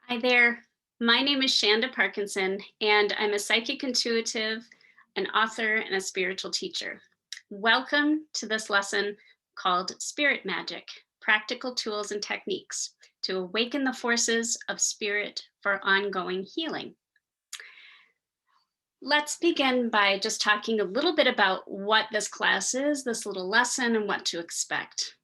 Hi there. My name is Shanda Parkinson, and I'm a psychic intuitive, an author, and a spiritual teacher. Welcome to this lesson called Spirit Magic: Practical Tools and Techniques to Awaken the Forces of Spirit for Ongoing Healing. Let's begin by just talking a little bit about what this class is, this little lesson, and what to expect.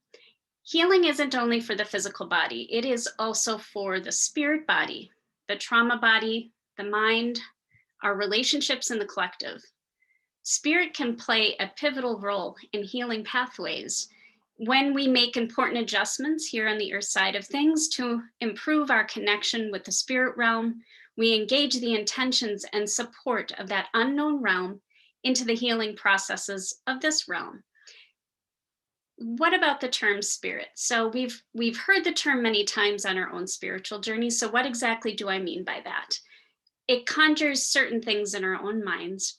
Healing isn't only for the physical body, it is also for the spirit body, the trauma body, the mind, our relationships, and the collective. Spirit can play a pivotal role in healing pathways when we make important adjustments here on the earth side of things to improve our connection with the spirit realm. We engage the intentions and support of that unknown realm into the healing processes of this realm. What about the term spirit? So we've heard the term many times on our own spiritual journey. So what exactly do I mean by that? It conjures certain things in our own minds.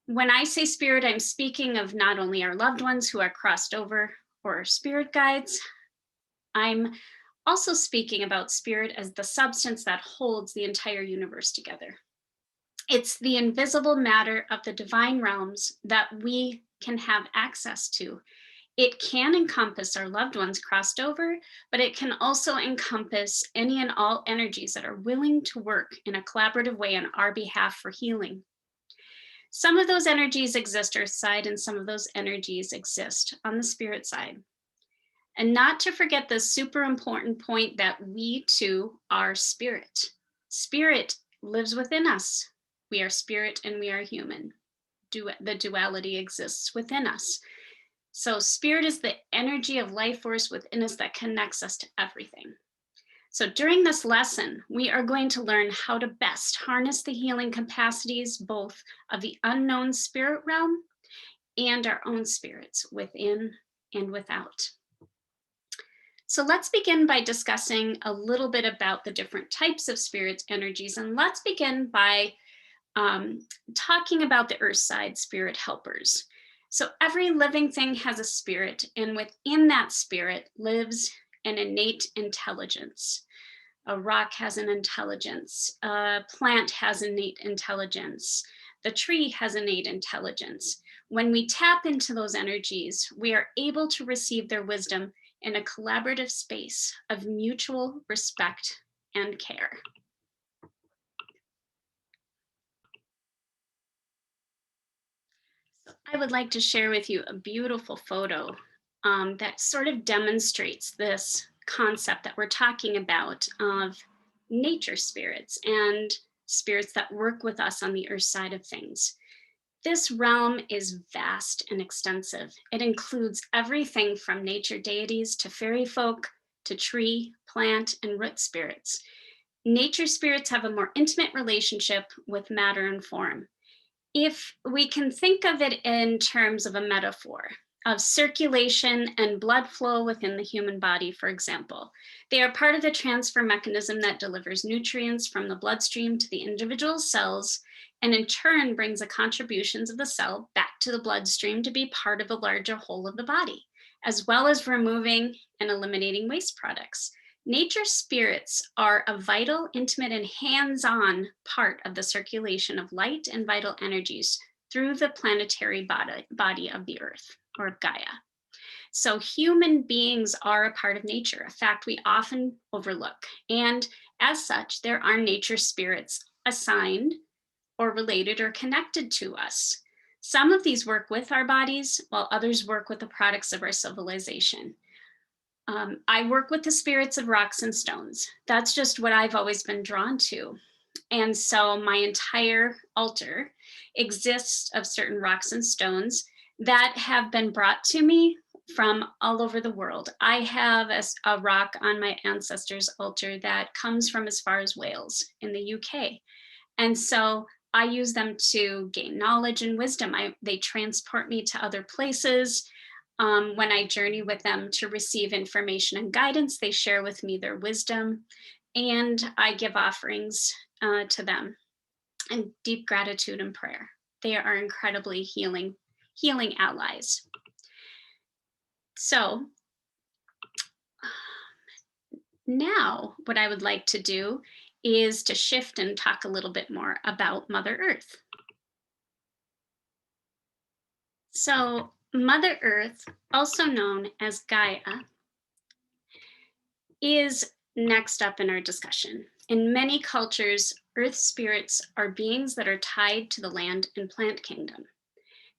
When I say spirit, I'm speaking of not only our loved ones who are crossed over or our spirit guides. I'm also speaking about spirit as the substance that holds the entire universe together. It's the invisible matter of the divine realms that we can have access to. It can encompass our loved ones crossed over, but it can also encompass any and all energies that are willing to work in a collaborative way on our behalf for healing. Some of those energies exist earth side, and some of those energies exist on the spirit side. And not to forget the super important point that we too are spirit. Spirit lives within us. We are spirit and we are human. The duality exists within us. So spirit is the energy of life force within us that connects us to everything. So during this lesson, we are going to learn how to best harness the healing capacities, both of the unknown spirit realm and our own spirits within and without. So let's begin by discussing a little bit about the different types of spirit energies. And let's begin by talking about the earth side spirit helpers. So every living thing has a spirit, and within that spirit lives an innate intelligence. A rock has an intelligence, a plant has innate intelligence, the tree has innate intelligence. When we tap into those energies, we are able to receive their wisdom in a collaborative space of mutual respect and care. I would like to share with you a beautiful photo that sort of demonstrates this concept that we're talking about of nature spirits and spirits that work with us on the earth side of things. This realm is vast and extensive. It includes everything from nature deities to fairy folk to tree, plant, and root spirits. Nature spirits have a more intimate relationship with matter and form. If we can think of it in terms of a metaphor of circulation and blood flow within the human body, for example, they are part of the transfer mechanism that delivers nutrients from the bloodstream to the individual cells, and in turn brings the contributions of the cell back to the bloodstream to be part of a larger whole of the body, as well as removing and eliminating waste products. Nature spirits are a vital, intimate, and hands-on part of the circulation of light and vital energies through the planetary body of the Earth, or of Gaia. So human beings are a part of nature, a fact we often overlook. And as such, there are nature spirits assigned or related or connected to us. Some of these work with our bodies, while others work with the products of our civilization. I work with the spirits of rocks and stones. That's just what I've always been drawn to. And so my entire altar exists of certain rocks and stones that have been brought to me from all over the world. I have a rock on my ancestors' altar that comes from as far as Wales in the UK. And so I use them to gain knowledge and wisdom. They transport me to other places. When I journey with them to receive information and guidance, they share with me their wisdom, and I give offerings to them and deep gratitude and prayer. They are incredibly healing allies. So now what I would like to do is to shift and talk a little bit more about Mother Earth. So Mother Earth, also known as Gaia, is next up in our discussion. In many cultures, earth spirits are beings that are tied to the land and plant kingdom.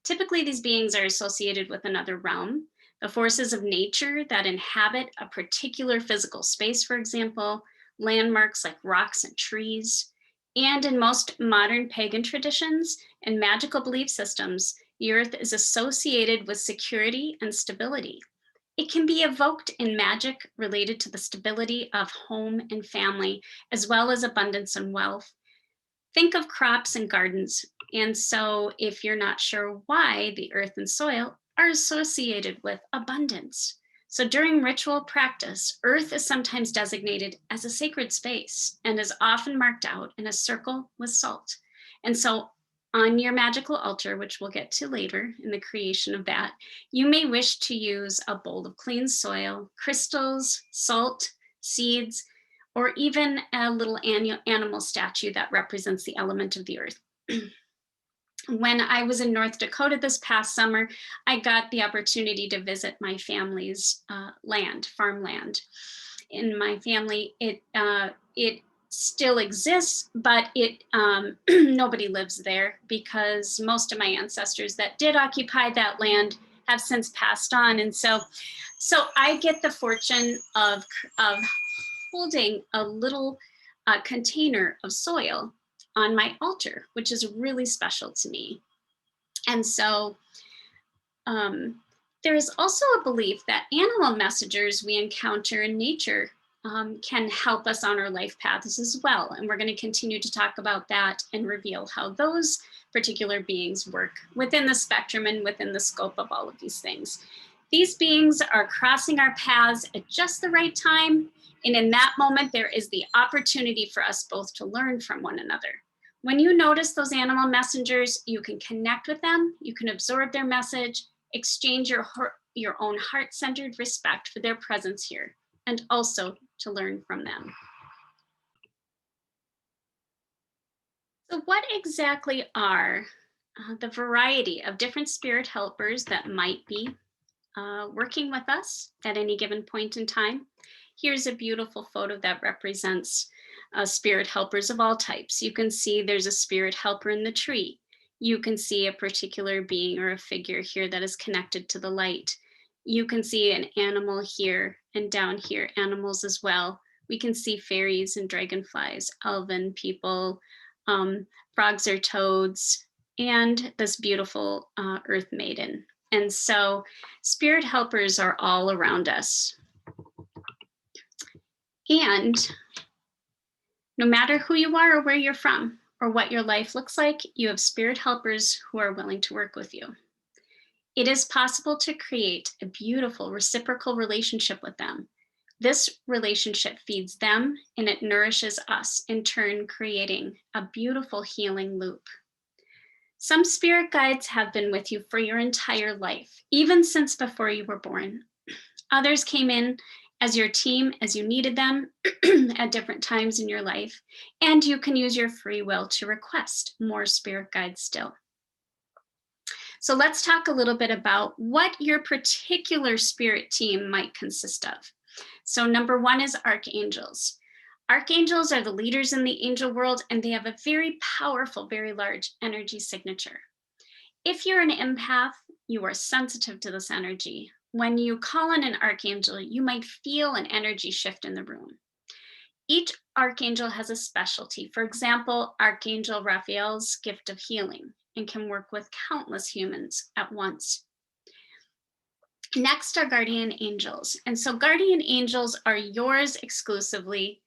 Typically, these beings are associated with another realm, the forces of nature that inhabit a particular physical space, for example, landmarks like rocks and trees. And in most modern pagan traditions and magical belief systems, the earth is associated with security and stability. It can be evoked in magic related to the stability of home and family, as well as abundance and wealth. Think of crops and gardens. And so, if you're not sure why, the earth and soil are associated with abundance. So, during ritual practice, earth is sometimes designated as a sacred space and is often marked out in a circle with salt. And so, on your magical altar, which we'll get to later in the creation of that, you may wish to use a bowl of clean soil, crystals, salt, seeds, or even a little animal statue that represents the element of the earth. When I was in North Dakota this past summer, I got the opportunity to visit my family's farmland. In my family, it still exists, but it nobody lives there because most of my ancestors that did occupy that land have since passed on, and so I get the fortune of holding a little container of soil on my altar, which is really special to me. And so there is also a belief that animal messengers we encounter in nature can help us on our life paths as well. And we're going to continue to talk about that and reveal how those particular beings work within the spectrum and within the scope of all of these things. These beings are crossing our paths at just the right time. And in that moment, there is the opportunity for us both to learn from one another. When you notice those animal messengers, you can connect with them, you can absorb their message, exchange your own heart-centered respect for their presence here, and also to learn from them. So what exactly are the variety of different spirit helpers that might be working with us at any given point in time? Here's a beautiful photo that represents spirit helpers of all types. You can see there's a spirit helper in the tree. You can see a particular being or a figure here that is connected to the light. You can see an animal here, and down here, animals as well. We can see fairies and dragonflies, elven people, frogs or toads, and this beautiful earth maiden. And so spirit helpers are all around us. And no matter who you are or where you're from or what your life looks like, you have spirit helpers who are willing to work with you. It is possible to create a beautiful reciprocal relationship with them. This relationship feeds them and it nourishes us, in turn creating a beautiful healing loop. Some spirit guides have been with you for your entire life, even since before you were born. Others came in as your team as you needed them at different times in your life, and you can use your free will to request more spirit guides still. So let's talk a little bit about what your particular spirit team might consist of. So number one is archangels. Archangels are the leaders in the angel world, and they have a very powerful, very large energy signature. If you're an empath, you are sensitive to this energy. When you call on an archangel, you might feel an energy shift in the room. Each archangel has a specialty. For example, Archangel Raphael's gift of healing and can work with countless humans at once. Next are guardian angels. And so guardian angels are yours exclusively,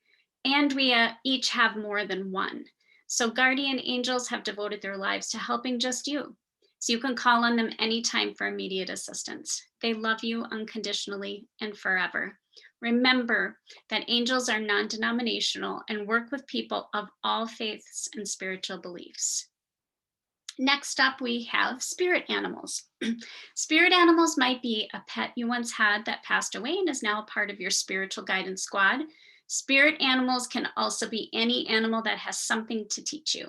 and we each have more than one. So guardian angels have devoted their lives to helping just you. So you can call on them anytime for immediate assistance. They love you unconditionally and forever. Remember that angels are non-denominational and work with people of all faiths and spiritual beliefs. Next up, we have spirit animals. Spirit animals might be a pet you once had that passed away and is now a part of your spiritual guidance squad. Spirit animals can also be any animal that has something to teach you,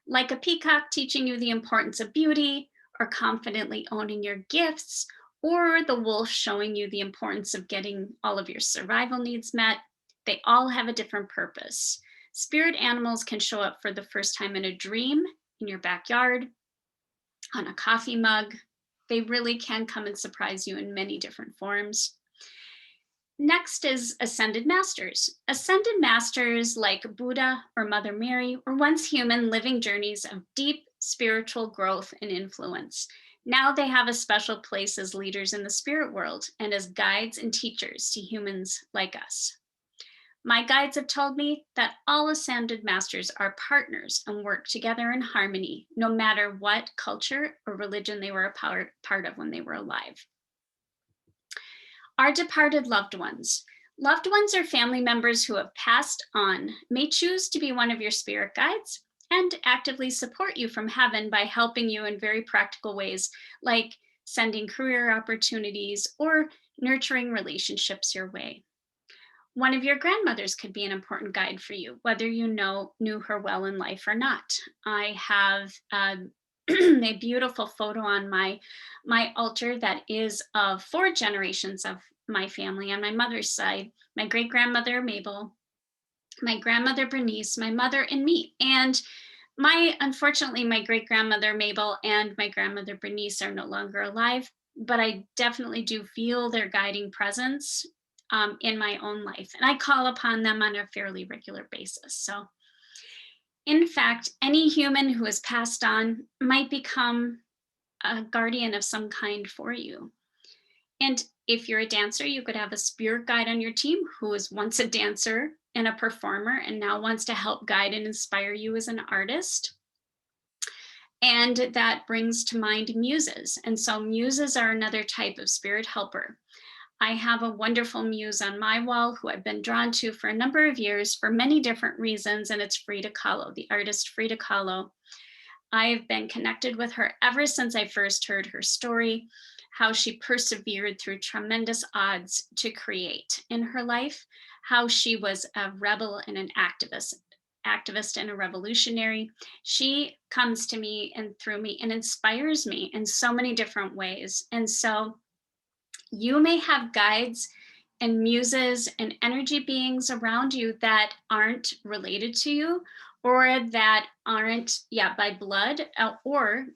like a peacock teaching you the importance of beauty, or confidently owning your gifts, or the wolf showing you the importance of getting all of your survival needs met. They all have a different purpose. Spirit animals can show up for the first time in a dream, in your backyard, on a coffee mug. They really can come and surprise you in many different forms. Next is ascended masters. Ascended masters like Buddha or Mother Mary were once human living journeys of deep spiritual growth and influence. Now they have a special place as leaders in the spirit world and as guides and teachers to humans like us. My guides have told me that all ascended masters are partners and work together in harmony, no matter what culture or religion they were a part of when they were alive. Our departed loved ones. Loved ones are family members who have passed on, may choose to be one of your spirit guides and actively support you from heaven by helping you in very practical ways, like sending career opportunities or nurturing relationships your way. One of your grandmothers could be an important guide for you, whether you knew her well in life or not. I have a beautiful photo on my altar that is of 4 generations of my family on my mother's side: my great grandmother Mabel, my grandmother Bernice, my mother, and me. And unfortunately, my great grandmother Mabel and my grandmother Bernice are no longer alive, but I definitely do feel their guiding presence in my own life, and I call upon them on a fairly regular basis. So in fact, any human who has passed on might become a guardian of some kind for you. And if you're a dancer, you could have a spirit guide on your team who was once a dancer and a performer and now wants to help guide and inspire you as an artist. And that brings to mind muses. And so muses are another type of spirit helper. I have a wonderful muse on my wall who I've been drawn to for a number of years for many different reasons, and it's Frida Kahlo, the artist Frida Kahlo. I've been connected with her ever since I first heard her story, how she persevered through tremendous odds to create in her life, how she was a rebel and an activist and a revolutionary. She comes to me and through me and inspires me in so many different ways. And so you may have guides and muses and energy beings around you that aren't related to you, or that aren't by blood, or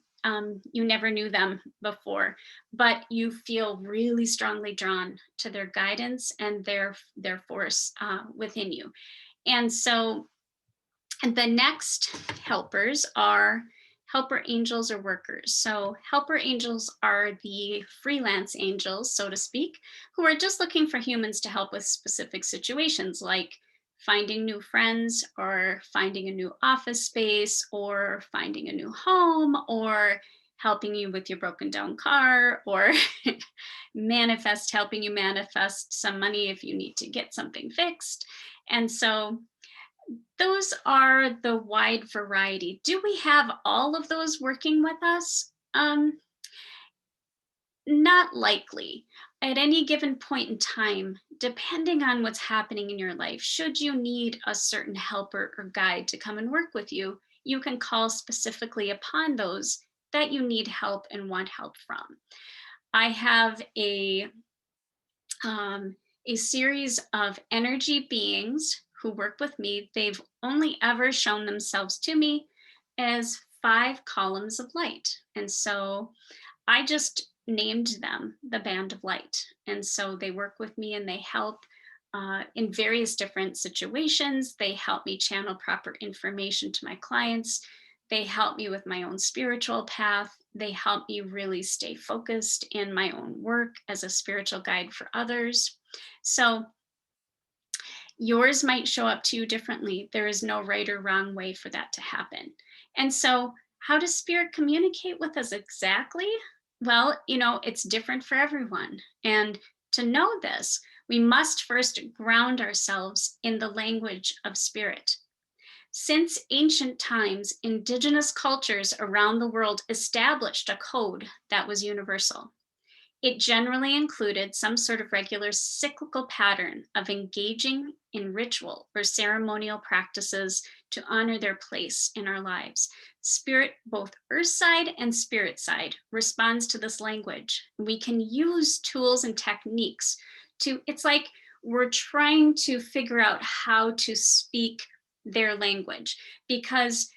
you never knew them before, but you feel really strongly drawn to their guidance and their force within you. And so the next helpers are helper angels or workers. So helper angels are the freelance angels, so to speak, who are just looking for humans to help with specific situations like finding new friends or finding a new office space or finding a new home or helping you with your broken down car or helping you manifest some money if you need to get something fixed. And so those are the wide variety. Do we have all of those working with us? Not likely. At any given point in time, depending on what's happening in your life, should you need a certain helper or guide to come and work with you, you can call specifically upon those that you need help and want help from. I have a series of energy beings who work with me. They've only ever shown themselves to me as 5 columns of light. And so I just named them the Band of Light. And so they work with me and they help in various different situations. They help me channel proper information to my clients. They help me with my own spiritual path. They help me really stay focused in my own work as a spiritual guide for others. So yours might show up to you differently. There is no right or wrong way for that to happen. And so how does spirit communicate with us exactly? Well, it's different for everyone. And to know this, we must first ground ourselves in the language of spirit. Since ancient times, indigenous cultures around the world established a code that was universal. It generally included some sort of regular cyclical pattern of engaging in ritual or ceremonial practices to honor their place in our lives. Spirit, both earth side and spirit side, responds to this language. We can use tools and techniques to, it's like we're trying to figure out how to speak their language because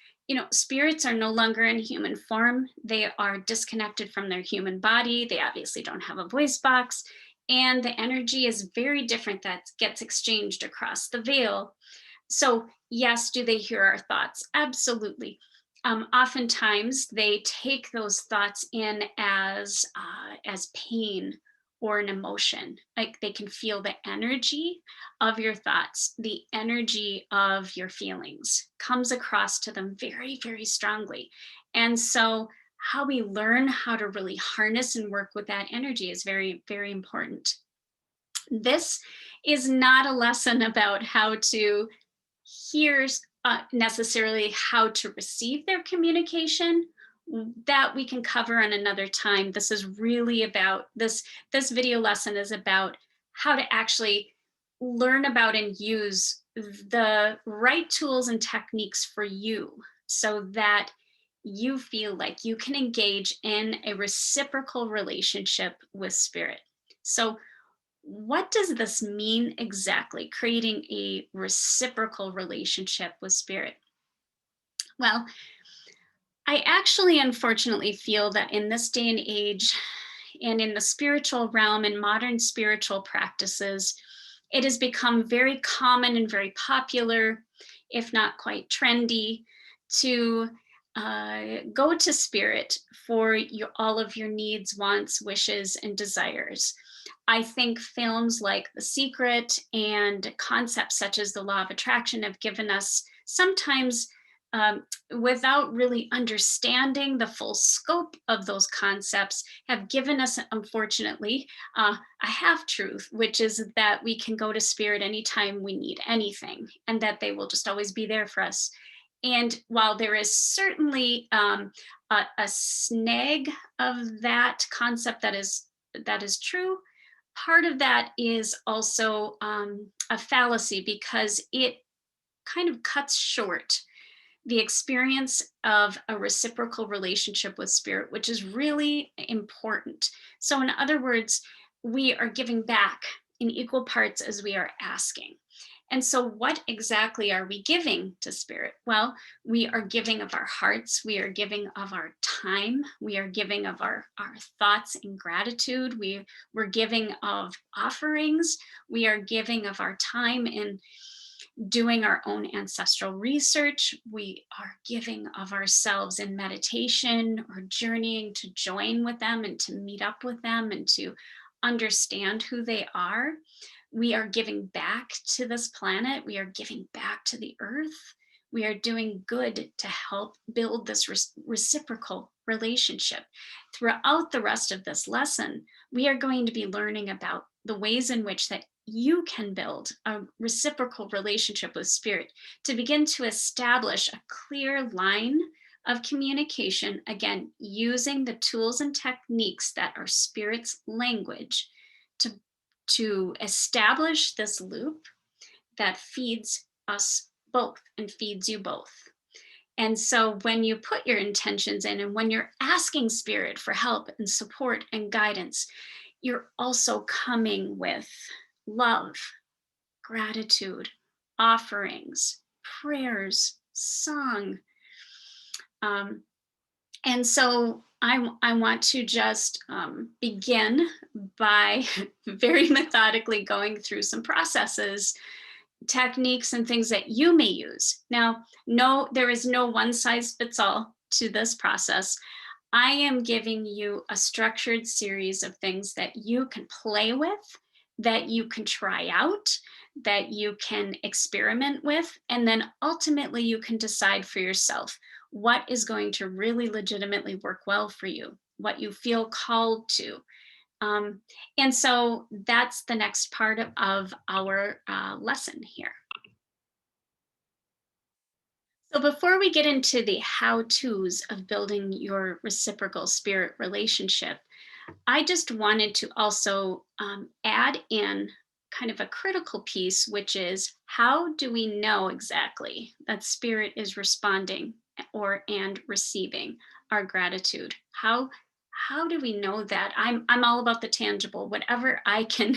spirits are no longer in human form. They are disconnected from their human body. They obviously don't have a voice box. And the energy is very different that gets exchanged across the veil. So, yes, do they hear our thoughts? Absolutely. Oftentimes, they take those thoughts in as pain or an emotion. Like they can feel the energy of your thoughts, the energy of your feelings comes across to them very, very strongly. And so, how we learn how to really harness and work with that energy is very, very important. This is not a lesson about how to hears necessarily how to receive their communication. That we can cover on another time. This is really about this video lesson is about how to actually learn about and use the right tools and techniques for you so that you feel like you can engage in a reciprocal relationship with spirit. So what does this mean exactly, creating a reciprocal relationship with spirit? Well, I actually unfortunately feel that in this day and age, and in the spiritual realm and modern spiritual practices, it has become very common and very popular, if not quite trendy, to go to spirit for all of your needs, wants, wishes, and desires. I think films like The Secret and concepts such as the law of attraction have given us sometimes without really understanding the full scope of those concepts, have given us, unfortunately, a half truth, which is that we can go to spirit anytime we need anything and that they will just always be there for us. And while there is certainly a snag of that concept that is true, part of that is also a fallacy because it kind of cuts short the experience of a reciprocal relationship with spirit, which is really important. So, in other words, we are giving back in equal parts as we are asking. And so, what exactly are we giving to spirit? Well, we are giving of our hearts, we are giving of our time, we are giving of our thoughts in gratitude, we're giving of offerings, we are giving of our time in doing our own ancestral research. We are giving of ourselves in meditation or journeying to join with them and to meet up with them and to understand who they are. We are giving back to this planet. We are giving back to the earth. We are doing good to help build this reciprocal relationship. Throughout the rest of this lesson, we are going to be learning about the ways in which that you can build a reciprocal relationship with spirit to begin to establish a clear line of communication, again, using the tools and techniques that are spirit's language to establish this loop that feeds us both and feeds you both. And so when you put your intentions in and when you're asking spirit for help and support and guidance, you're also coming with love, gratitude, offerings, prayers, song. And so I want to just begin by very methodically going through some processes, techniques, and things that you may use. Now, no, there is no one size fits all to this process. I am giving you a structured series of things that you can play with, that you can try out, that you can experiment with, and then ultimately you can decide for yourself what is going to really legitimately work well for you, what you feel called to. And so that's the next part of our lesson here. So before we get into the how-tos of building your reciprocal spirit relationship, I just wanted to also add in kind of a critical piece, which is how do we know exactly that spirit is responding or and receiving our gratitude? How do we know that? I'm all about the tangible, whatever I can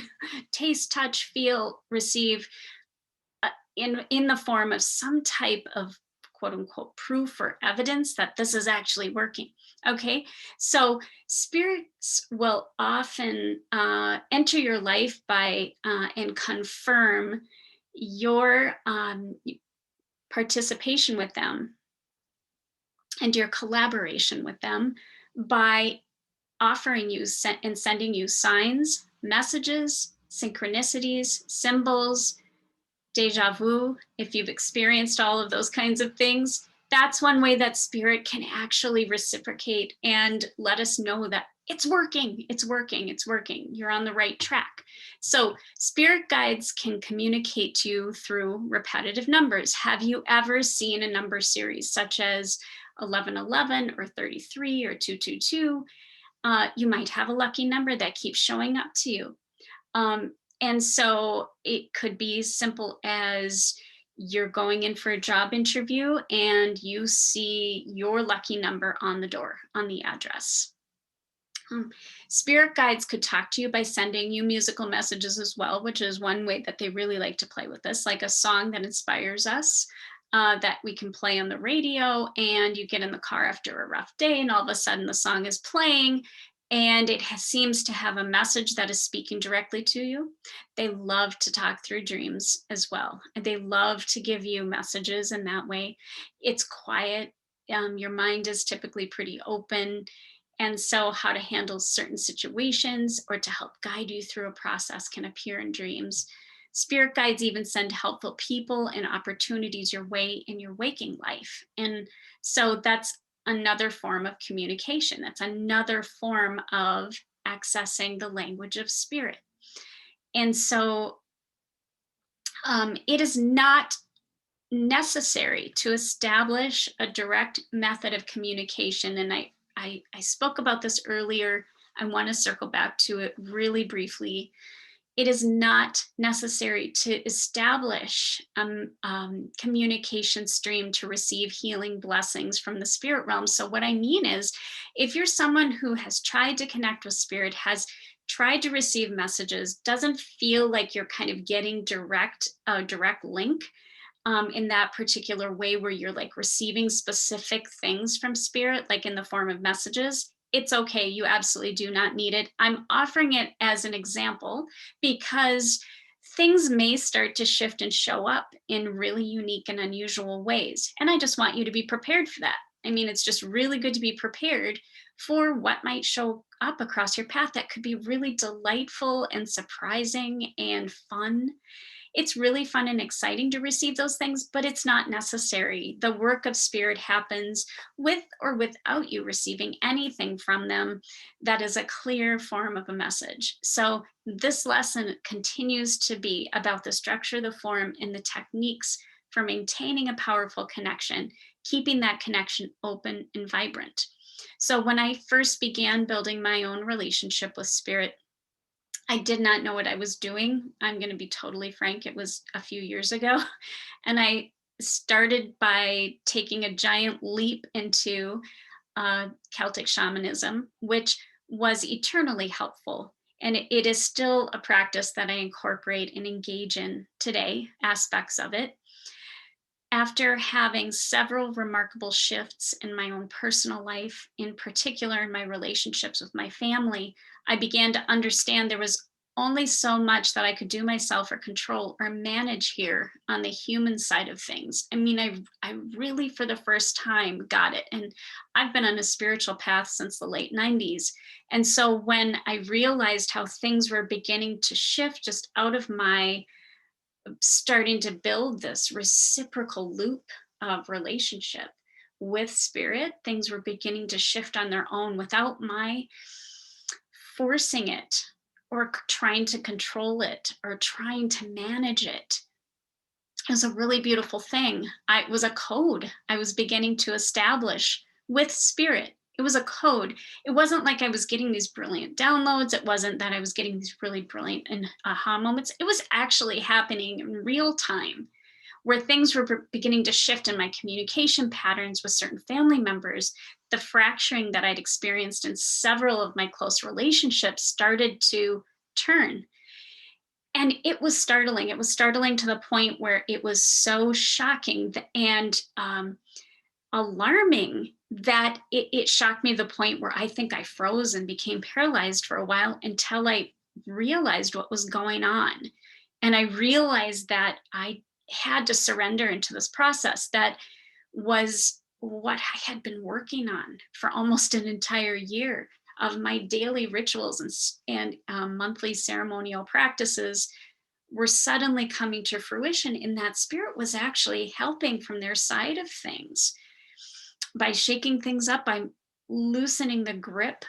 taste, touch, feel, receive, in the form of some type of quote unquote proof or evidence that this is actually working. Okay, so spirits will often enter your life by and confirm your participation with them and your collaboration with them by offering you and sending you signs, messages, synchronicities, symbols, deja vu, if you've experienced all of those kinds of things, that's one way that spirit can actually reciprocate and let us know that it's working, it's working, it's working. You're on the right track. So spirit guides can communicate to you through repetitive numbers. Have you ever seen a number series such as 1111 or 33 or 222? You might have a lucky number that keeps showing up to you. And so it could be simple as you're going in for a job interview and you see your lucky number on the door, on the address. Spirit guides could talk to you by sending you musical messages as well, which is one way that they really like to play with this, like a song that inspires us. That we can play on the radio, and you get in the car after a rough day, and all of a sudden the song is playing, and it seems to have a message that is speaking directly to you. They love to talk through dreams as well, and they love to give you messages in that way. It's quiet. Your mind is typically pretty open, and so how to handle certain situations or to help guide you through a process can appear in dreams. Spirit guides even send helpful people and opportunities your way in your waking life. And so that's another form of communication. That's another form of accessing the language of spirit. And so it is not necessary to establish a direct method of communication. And I spoke about this earlier. I want to circle back to it really briefly. It is not necessary to establish a communication stream to receive healing blessings from the spirit realm. So what I mean is, if you're someone who has tried to connect with spirit, has tried to receive messages, doesn't feel like you're kind of getting a direct link in that particular way where you're like receiving specific things from spirit, like in the form of messages, it's okay. You absolutely do not need it. I'm offering it as an example because things may start to shift and show up in really unique and unusual ways. And I just want you to be prepared for that. I mean, it's just really good to be prepared for what might show up across your path that could be really delightful and surprising and fun. It's really fun and exciting to receive those things, but it's not necessary. The work of spirit happens with or without you receiving anything from them that is a clear form of a message. So this lesson continues to be about the structure, the form, and the techniques for maintaining a powerful connection, keeping that connection open and vibrant. So when I first began building my own relationship with spirit, I did not know what I was doing. I'm going to be totally frank. It was a few years ago. And I started by taking a giant leap into Celtic shamanism, which was eternally helpful. And it is still a practice that I incorporate and engage in today, aspects of it. After having several remarkable shifts in my own personal life, in particular in my relationships with my family, I began to understand there was only so much that I could do myself or control or manage here on the human side of things. I mean, I really, for the first time, got it. And I've been on a spiritual path since the late 90s. And so when I realized how things were beginning to shift just out of my starting to build this reciprocal loop of relationship with spirit, things were beginning to shift on their own without my forcing it or trying to control it or trying to manage it. It was a really beautiful thing. It was a code I was beginning to establish with spirit It was a code. It wasn't like I was getting these brilliant downloads. It wasn't that I was getting these really brilliant and aha moments. It was actually happening in real time, where things were beginning to shift in my communication patterns with certain family members. The fracturing that I'd experienced in several of my close relationships started to turn. And it was startling. It was startling to the point where it was so shocking and alarming that it shocked me to the point where I think I froze and became paralyzed for a while until I realized what was going on. And I realized that I had to surrender into this process that was what I had been working on for almost an entire year of my daily rituals and monthly ceremonial practices were suddenly coming to fruition, and that spirit was actually helping from their side of things by shaking things up, by loosening the grip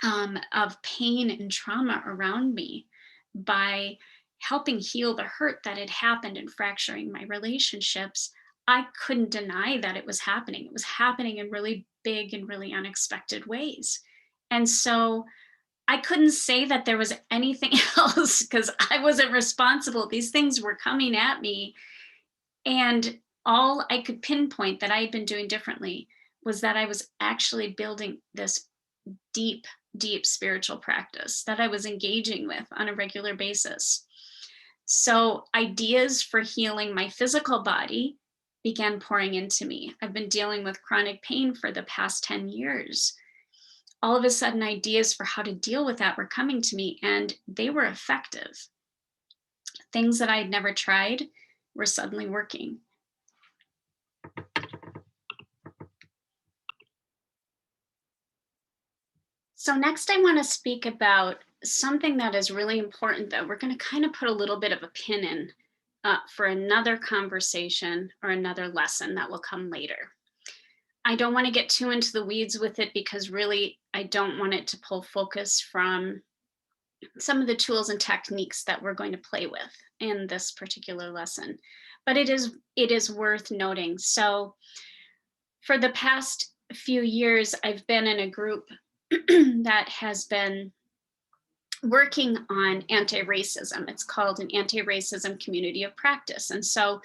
of pain and trauma around me, by helping heal the hurt that had happened and fracturing my relationships. I couldn't deny that it was happening. It was happening in really big and really unexpected ways. And so I couldn't say that there was anything else because I wasn't responsible. These things were coming at me. And all I could pinpoint that I had been doing differently was that I was actually building this deep, deep spiritual practice that I was engaging with on a regular basis. So ideas for healing my physical body began pouring into me. I've been dealing with chronic pain for the past 10 years. All of a sudden, ideas for how to deal with that were coming to me, and they were effective. Things that I'd never tried were suddenly working. So next I want to speak about something that is really important that we're going to kind of put a little bit of a pin in for another conversation or another lesson that will come later. I don't want to get too into the weeds with it because really I don't want it to pull focus from some of the tools and techniques that we're going to play with in this particular lesson. But it is worth noting. So for the past few years, I've been in a group that has been working on anti-racism. It's called an anti-racism community of practice. And so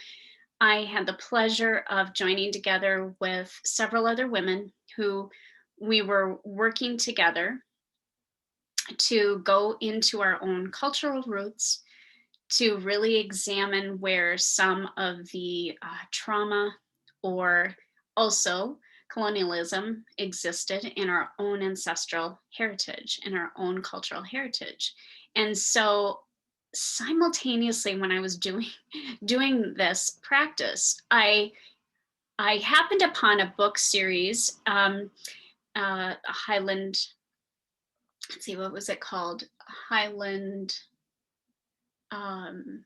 I had the pleasure of joining together with several other women who we were working together to go into our own cultural roots, to really examine where some of the trauma or also colonialism existed in our own ancestral heritage, in our own cultural heritage. And so simultaneously when I was doing this practice, I happened upon a book series, Highland, let's see, what was it called? Highland, um,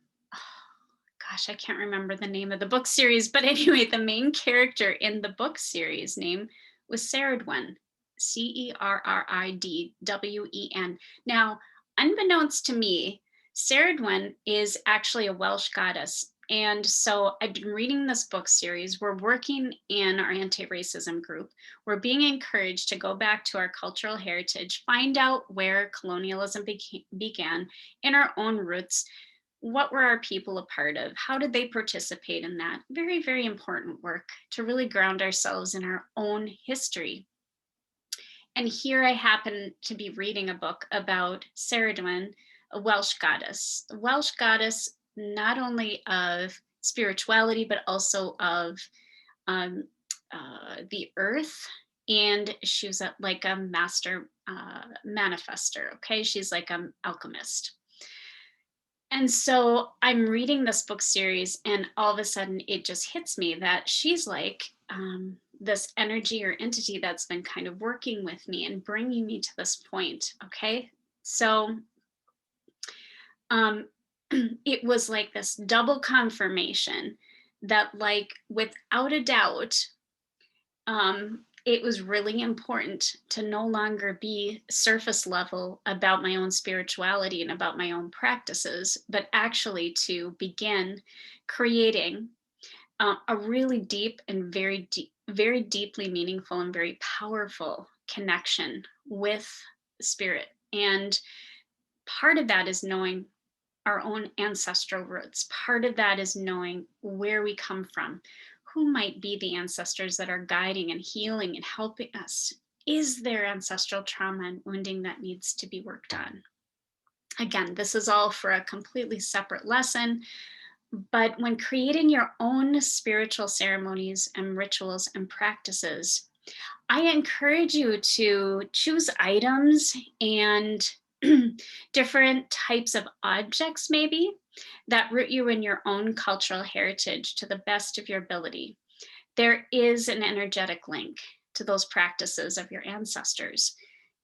gosh, I can't remember the name of the book series, but anyway, the main character in the book series name was Ceridwen, Cerridwen. Now, unbeknownst to me, Ceridwen is actually a Welsh goddess. And so I've been reading this book series. We're working in our anti-racism group. We're being encouraged to go back to our cultural heritage, find out where colonialism began in our own roots. What were our people a part of? How did they participate in that? Very, very important work to really ground ourselves in our own history. And here I happen to be reading a book about Ceridwen, a Welsh goddess. A Welsh goddess not only of spirituality, but also of the earth. And she was like a master manifester, okay? She's like an alchemist. And so I'm reading this book series, and all of a sudden it just hits me that she's like this energy or entity that's been kind of working with me and bringing me to this point. Okay. So it was like this double confirmation that, like, without a doubt, it was really important to no longer be surface level about my own spirituality and about my own practices, but actually to begin creating a really deep and very deep, very deeply meaningful and very powerful connection with spirit. And part of that is knowing our own ancestral roots. Part of that is knowing where we come from, who might be the ancestors that are guiding and healing and helping us. Is there ancestral trauma and wounding that needs to be worked on? Again, this is all for a completely separate lesson, but when creating your own spiritual ceremonies and rituals and practices, I encourage you to choose items and different types of objects, maybe, that root you in your own cultural heritage to the best of your ability. There is an energetic link to those practices of your ancestors.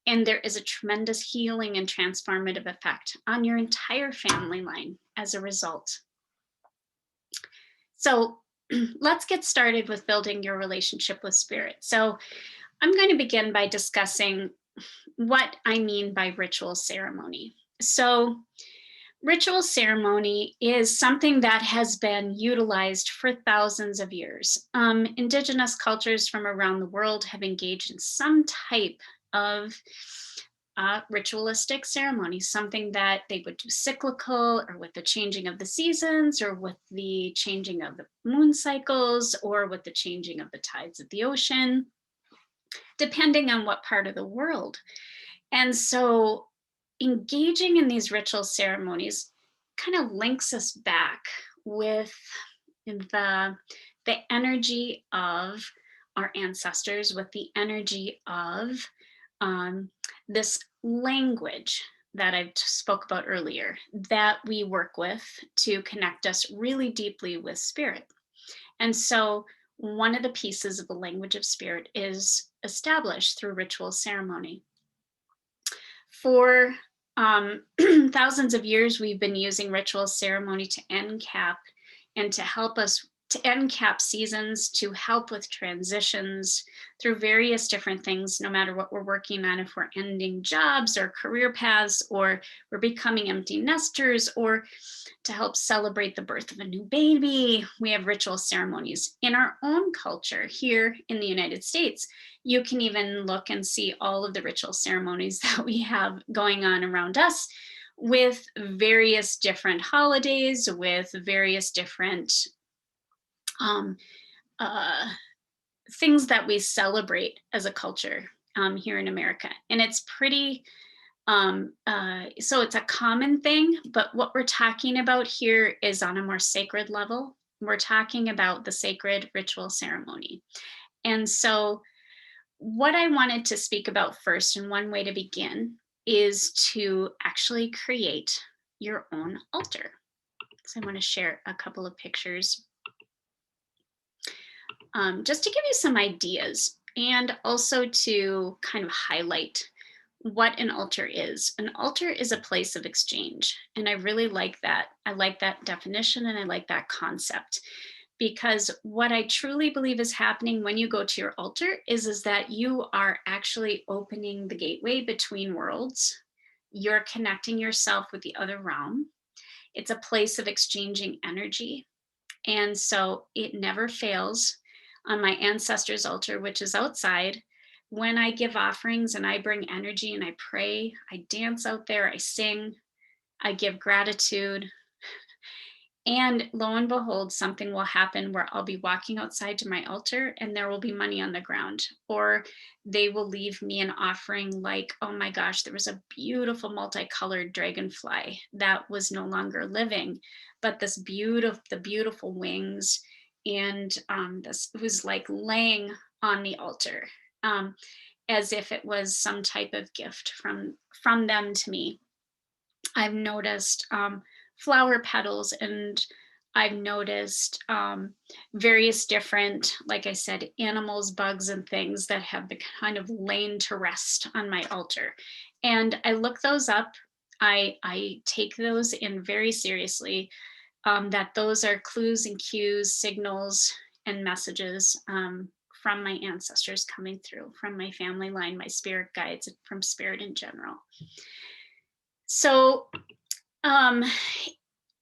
And there is a tremendous healing and transformative effect on your entire family line as a result. So let's get started with building your relationship with spirit. So I'm going to begin by discussing what I mean by ritual ceremony. So ritual ceremony is something that has been utilized for thousands of years. Indigenous cultures from around the world have engaged in some type of ritualistic ceremony, something that they would do cyclical or with the changing of the seasons or with the changing of the moon cycles or with the changing of the tides of the ocean, depending on what part of the world. And so engaging in these ritual ceremonies kind of links us back with the energy of our ancestors, with the energy of this language that I spoke about earlier that we work with to connect us really deeply with spirit. And so one of the pieces of the language of spirit is established through ritual ceremony. For thousands of years, we've been using ritual ceremony to end cap and to help us to end cap seasons, to help with transitions through various different things, no matter what we're working on, if we're ending jobs or career paths, or we're becoming empty nesters, or to help celebrate the birth of a new baby. We have ritual ceremonies in our own culture here in the United States. You can even look and see all of the ritual ceremonies that we have going on around us with various different holidays, with various different things that we celebrate as a culture here in America. And it's pretty, so it's a common thing, but what we're talking about here is on a more sacred level. We're talking about the sacred ritual ceremony. And so what I wanted to speak about first, and one way to begin, is to actually create your own altar. So I want to share a couple of pictures just to give you some ideas and also to kind of highlight what an altar is. An altar is a place of exchange. And I really like that. I like that definition and I like that concept, because what I truly believe is happening when you go to your altar is that you are actually opening the gateway between worlds. You're connecting yourself with the other realm. It's a place of exchanging energy. And so it never fails. On my ancestors' altar, which is outside, when I give offerings and I bring energy and I pray, I dance out there, I sing, I give gratitude. And lo and behold, something will happen where I'll be walking outside to my altar and there will be money on the ground, or they will leave me an offering like, oh my gosh, there was a beautiful multicolored dragonfly that was no longer living, but the beautiful wings, and this was like laying on the altar as if it was some type of gift from them to me. I've noticed flower petals, and I've noticed various different, like I said, animals, bugs, and things that have been kind of lain to rest on my altar. And I look those up. I take those in very seriously, that those are clues and cues, signals, and messages from my ancestors coming through, from my family line, my spirit guides, from spirit in general. So I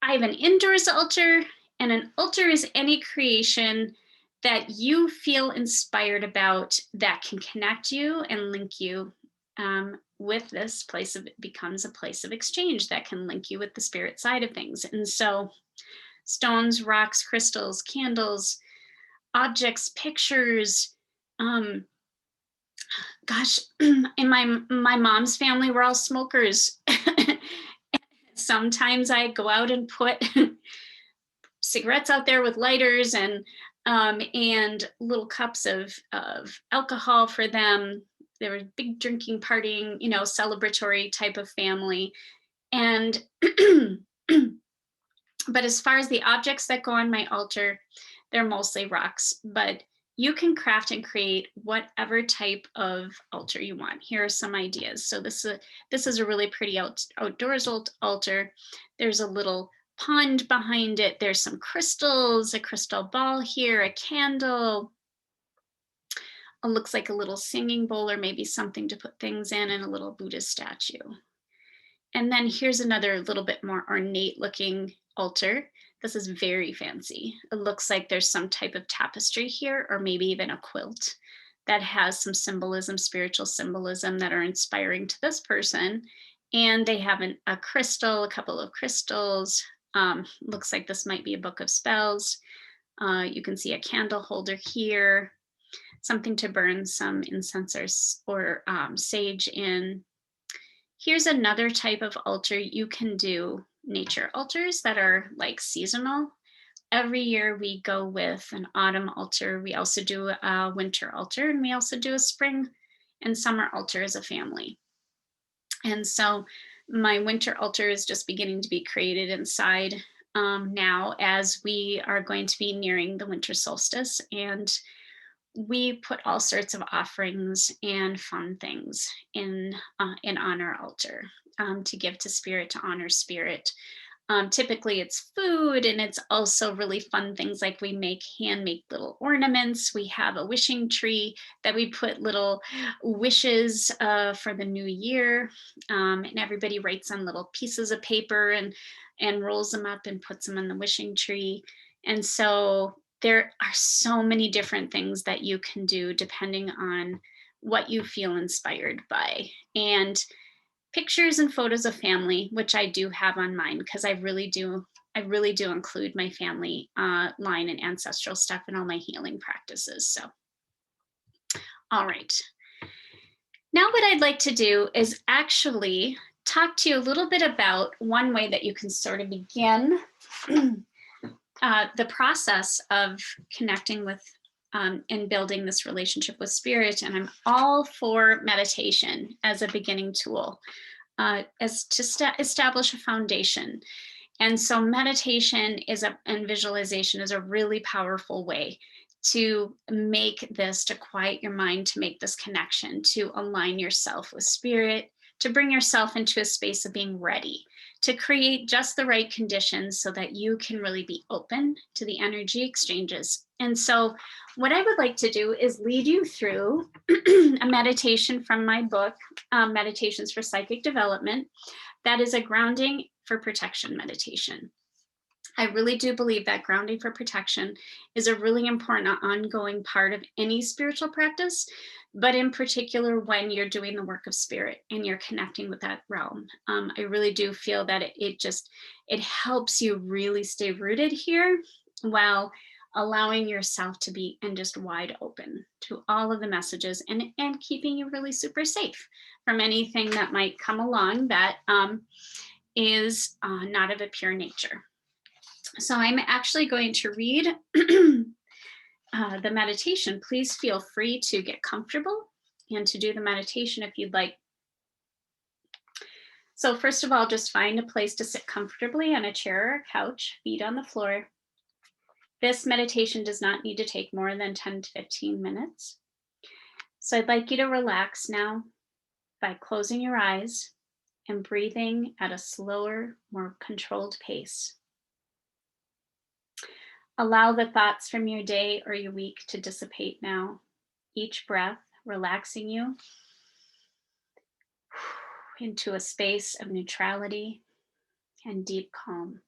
have an indoors altar, and an altar is any creation that you feel inspired about that can connect you and link you with this place of, it becomes a place of exchange that can link you with the spirit side of things. And so stones, rocks, crystals, candles, objects, pictures, gosh, in my mom's family, we're all smokers. Sometimes I go out and put cigarettes out there with lighters and little cups of alcohol for them. They were big drinking, partying, celebratory type of family. And but as far as the objects that go on my altar, they're mostly rocks, but you can craft and create whatever type of altar you want. Here are some ideas. So this is a really pretty outdoors altar. There's a little pond behind it. There's some crystals, a crystal ball here, a candle. It looks like a little singing bowl or maybe something to put things in, and a little Buddhist statue. And then here's another little bit more ornate looking altar. This is very fancy. It looks like there's some type of tapestry here, or maybe even a quilt that has some symbolism, spiritual symbolism that are inspiring to this person. And they have a crystal, a couple of crystals. Looks like this might be a book of spells. You can see a candle holder here, something to burn some incense or sage in. Here's another type of altar. You can do nature altars that are like seasonal. Every year we go with an autumn altar. We also do a winter altar, and we also do a spring and summer altar as a family. And so my winter altar is just beginning to be created inside now, as we are going to be nearing the winter solstice, and we put all sorts of offerings and fun things in on our altar to give to spirit, to honor spirit. Typically it's food, and it's also really fun things like we hand-make little ornaments. We have a wishing tree that we put little wishes for the new year, and everybody writes on little pieces of paper and rolls them up and puts them on the wishing tree. And so there are so many different things that you can do depending on what you feel inspired by. And pictures and photos of family, which I do have on mine, because I really do include my family line and ancestral stuff in all my healing practices. So, all right. Now what I'd like to do is actually talk to you a little bit about one way that you can sort of begin the process of connecting with and building this relationship with spirit. And I'm all for meditation as a beginning tool, as to establish a foundation. And so meditation and visualization is a really powerful way to make this, to quiet your mind, to make this connection, to align yourself with spirit, to bring yourself into a space of being ready, to create just the right conditions so that you can really be open to the energy exchanges. And so what I would like to do is lead you through a meditation from my book, Meditations for Psychic Development. That is a grounding for protection meditation. I really do believe that grounding for protection is a really important ongoing part of any spiritual practice, but in particular when you're doing the work of spirit and you're connecting with that realm. I really do feel that it helps you really stay rooted here while allowing yourself to be and just wide open to all of the messages, and keeping you really super safe from anything that might come along that is not of a pure nature. So I'm actually going to read the meditation. Please feel free to get comfortable and to do the meditation if you'd like. So first of all, just find a place to sit comfortably on a chair or a couch, feet on the floor. This meditation does not need to take more than 10 to 15 minutes. So I'd like you to relax now by closing your eyes and breathing at a slower, more controlled pace. Allow the thoughts from your day or your week to dissipate now. Each breath relaxing you into a space of neutrality and deep calm.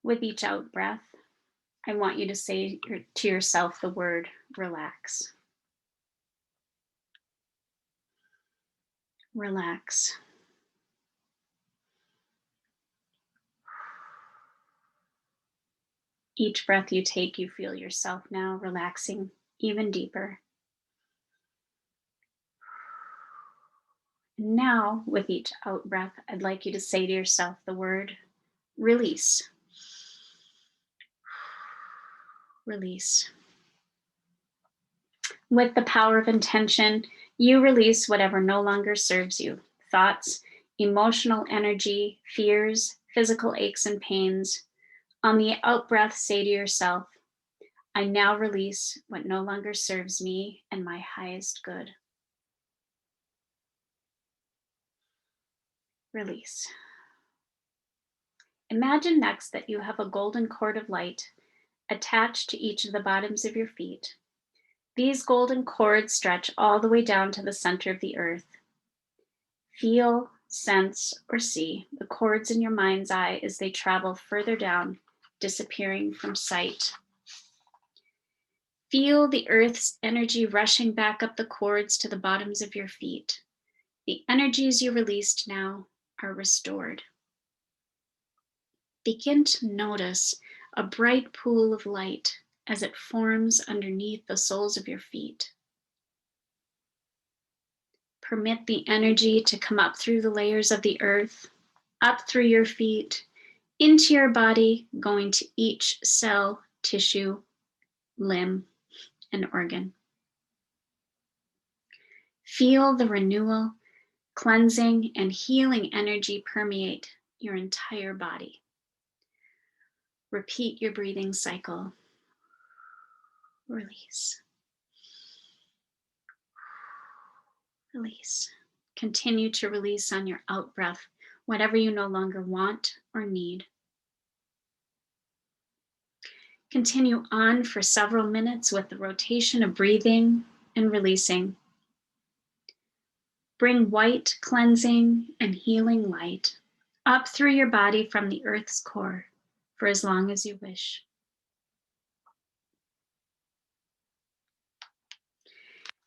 With each out breath, I want you to say to yourself the word relax. Relax. Each breath you take, you feel yourself now relaxing even deeper. Now, with each out breath, I'd like you to say to yourself the word release. Release. With the power of intention, you release whatever no longer serves you. Thoughts, emotional energy, fears, physical aches and pains. On the out breath, say to yourself, I now release what no longer serves me and my highest good. Release. Imagine next that you have a golden cord of light attached to each of the bottoms of your feet. These golden cords stretch all the way down to the center of the earth. Feel, sense, or see the cords in your mind's eye as they travel further down, disappearing from sight. Feel the earth's energy rushing back up the cords to the bottoms of your feet. The energies you released now are restored. Begin to notice a bright pool of light as it forms underneath the soles of your feet. Permit the energy to come up through the layers of the earth, up through your feet, into your body, going to each cell, tissue, limb, and organ. Feel the renewal, cleansing, and healing energy permeate your entire body. Repeat your breathing cycle. Release. Release. Continue to release on your out breath whatever you no longer want or need. Continue on for several minutes with the rotation of breathing and releasing. Bring white, cleansing, and healing light up through your body from the earth's core for as long as you wish.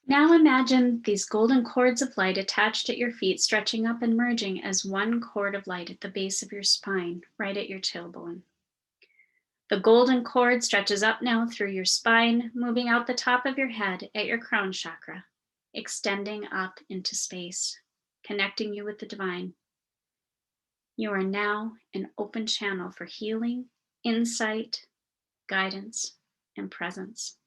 Now imagine these golden cords of light attached at your feet, stretching up and merging as one cord of light at the base of your spine, right at your tailbone. The golden cord stretches up now through your spine, moving out the top of your head at your crown chakra, extending up into space, connecting you with the divine. You are now an open channel for healing, insight, guidance, and presence.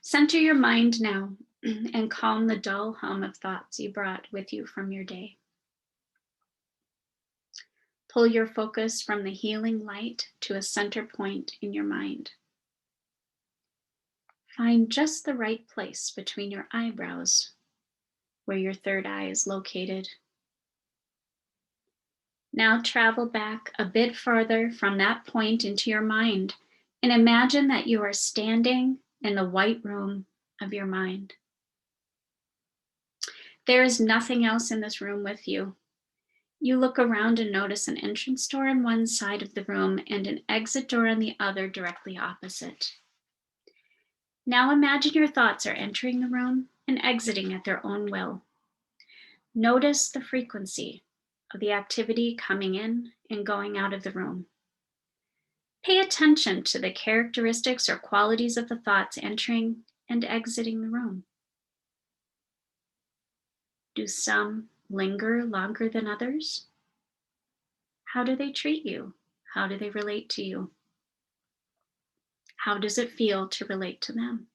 Center your mind now and calm the dull hum of thoughts you brought with you from your day. Pull your focus from the healing light to a center point in your mind. Find just the right place between your eyebrows, where your third eye is located. Now travel back a bit farther from that point into your mind and imagine that you are standing in the white room of your mind. There is nothing else in this room with you. You look around and notice an entrance door on one side of the room and an exit door on the other directly opposite. Now imagine your thoughts are entering the room and exiting at their own will. Notice the frequency of the activity coming in and going out of the room. Pay attention to the characteristics or qualities of the thoughts entering and exiting the room. Do some linger longer than others? How do they treat you? How do they relate to you? How does it feel to relate to them?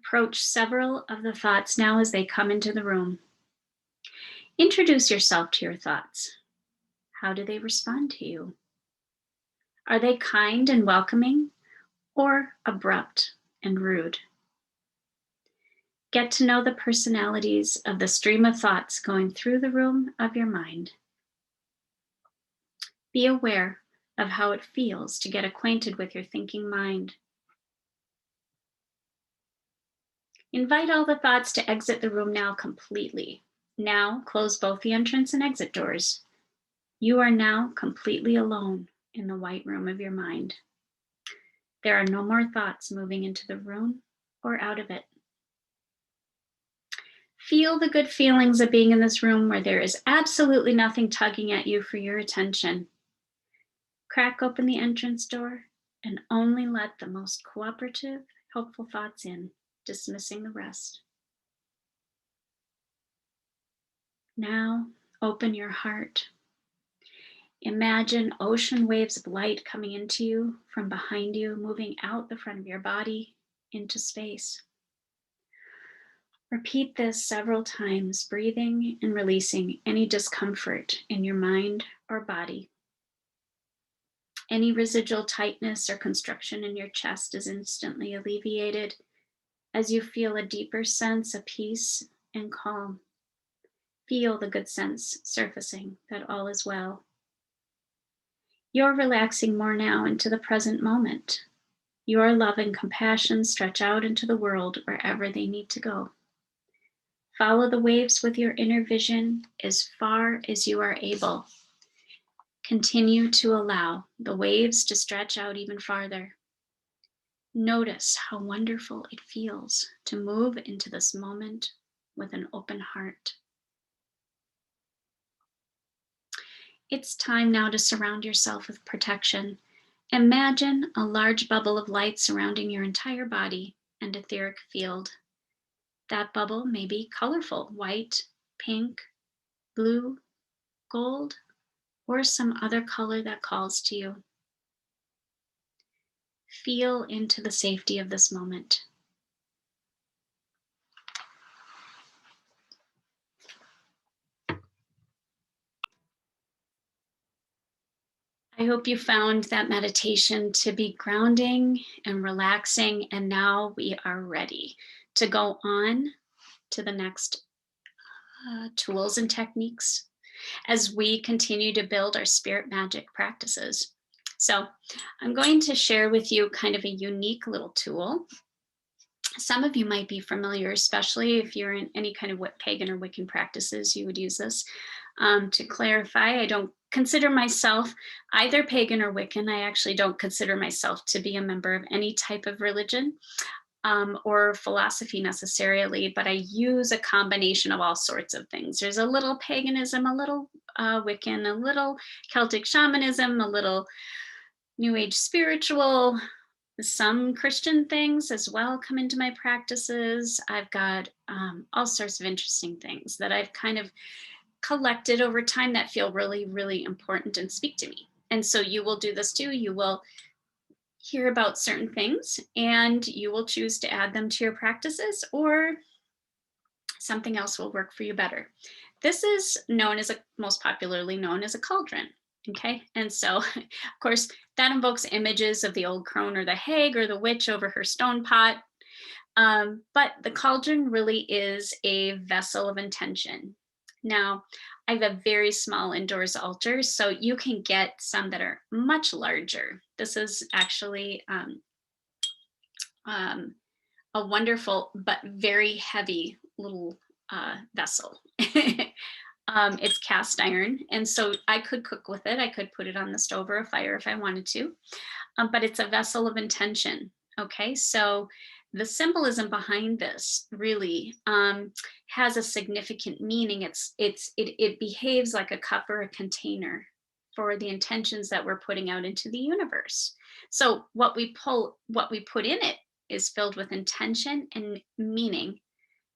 Approach several of the thoughts now as they come into the room. Introduce yourself to your thoughts. How do they respond to you? Are they kind and welcoming or abrupt and rude? Get to know the personalities of the stream of thoughts going through the room of your mind. Be aware of how it feels to get acquainted with your thinking mind. Invite all the thoughts to exit the room now completely, Now close both the entrance and exit doors. You are now completely alone in the white room of your mind. There are no more thoughts moving into the room or out of it. Feel the good feelings of being in this room where there is absolutely nothing tugging at you for your attention. Crack open the entrance door and only let the most cooperative, helpful thoughts in, dismissing the rest. Now, open your heart. Imagine ocean waves of light coming into you from behind you, moving out the front of your body into space. Repeat this several times, breathing and releasing any discomfort in your mind or body. Any residual tightness or constriction in your chest is instantly alleviated as you feel a deeper sense of peace and calm. Feel the good sense surfacing that all is well. You're relaxing more now into the present moment. Your love and compassion stretch out into the world wherever they need to go. Follow the waves with your inner vision as far as you are able. Continue to allow the waves to stretch out even farther. Notice how wonderful it feels to move into this moment with an open heart. It's time now to surround yourself with protection. Imagine a large bubble of light surrounding your entire body and etheric field. That bubble may be colorful, white, pink, blue, gold, or some other color that calls to you. Feel into the safety of this moment. I hope you found that meditation to be grounding and relaxing, and now we are ready to go on to the next tools and techniques as we continue to build our spirit magic practices. So I'm going to share with you kind of a unique little tool. Some of you might be familiar, especially if you're in any kind of pagan or Wiccan practices, you would use this. To clarify, I don't consider myself either pagan or Wiccan. I actually don't consider myself to be a member of any type of religion or philosophy necessarily, but I use a combination of all sorts of things. There's a little paganism, a little Wiccan, a little Celtic shamanism, a little New Age spiritual, some Christian things as well come into my practices. I've got all sorts of interesting things that I've kind of collected over time that feel really, really important and speak to me. And so you will do this too. You will hear about certain things and you will choose to add them to your practices, or something else will work for you better. This is most popularly known as a cauldron. Okay, and so of course that invokes images of the old crone or the hag or the witch over her stone pot. But the cauldron really is a vessel of intention. Now, I have a very small indoors altar, so you can get some that are much larger. This is actually a wonderful but very heavy little vessel. It's cast iron, and so I could cook with it. I could put it on the stove or a fire if I wanted to, but it's a vessel of intention. Okay, so the symbolism behind this really has a significant meaning. It behaves like a cup or a container for the intentions that we're putting out into the universe. So what we put in it is filled with intention and meaning,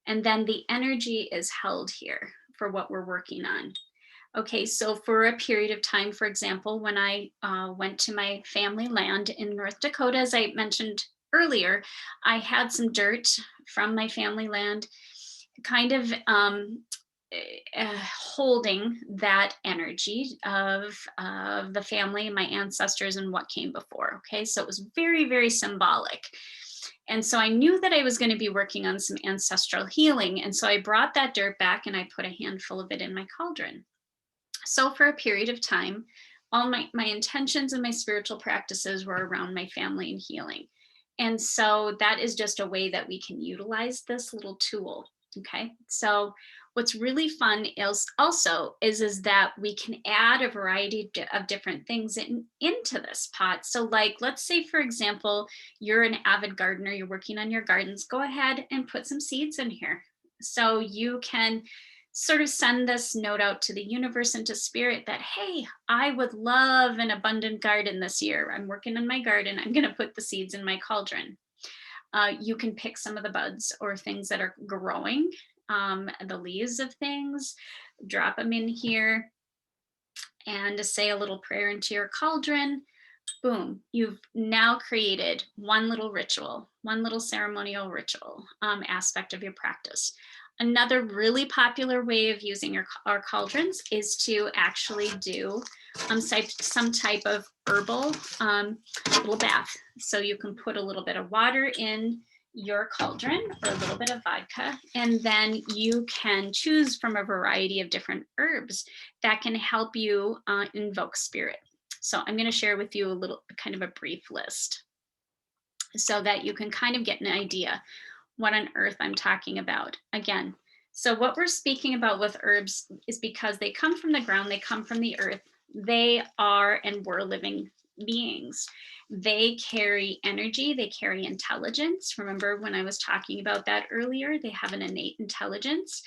and then the energy is held here for what we're working on. Okay, so for a period of time, for example, when I went to my family land in North Dakota, as I mentioned earlier, I had some dirt from my family land kind of holding that energy of the family, my ancestors, and what came before. Okay, so it was very, very symbolic. And so I knew that I was going to be working on some ancestral healing. And so I brought that dirt back and I put a handful of it in my cauldron. So for a period of time, all my intentions and my spiritual practices were around my family and healing. And so that is just a way that we can utilize this little tool. Okay, so What's really fun is also is that we can add a variety of different things into this pot. So like, let's say, for example, you're an avid gardener, you're working on your gardens, go ahead and put some seeds in here. So you can sort of send this note out to the universe and to spirit that, hey, I would love an abundant garden this year. I'm working on my garden. I'm going to put the seeds in my cauldron. You can pick some of the buds or things that are growing, the leaves of things, drop them in here and say a little prayer into your cauldron. Boom, you've now created one little ritual, one little ceremonial ritual aspect of your practice. Another really popular way of using our cauldrons is to actually do some type of herbal little bath. So you can put a little bit of water in your cauldron or a little bit of vodka, and then you can choose from a variety of different herbs that can help you invoke spirit. So I'm going to share with you a little kind of a brief list so that you can kind of get an idea what on earth I'm talking about. Again, so what we're speaking about with herbs is because they come from the ground, they come from the earth, they are and were living beings. They carry energy, they carry intelligence. Remember when I was talking about that earlier, they have an innate intelligence.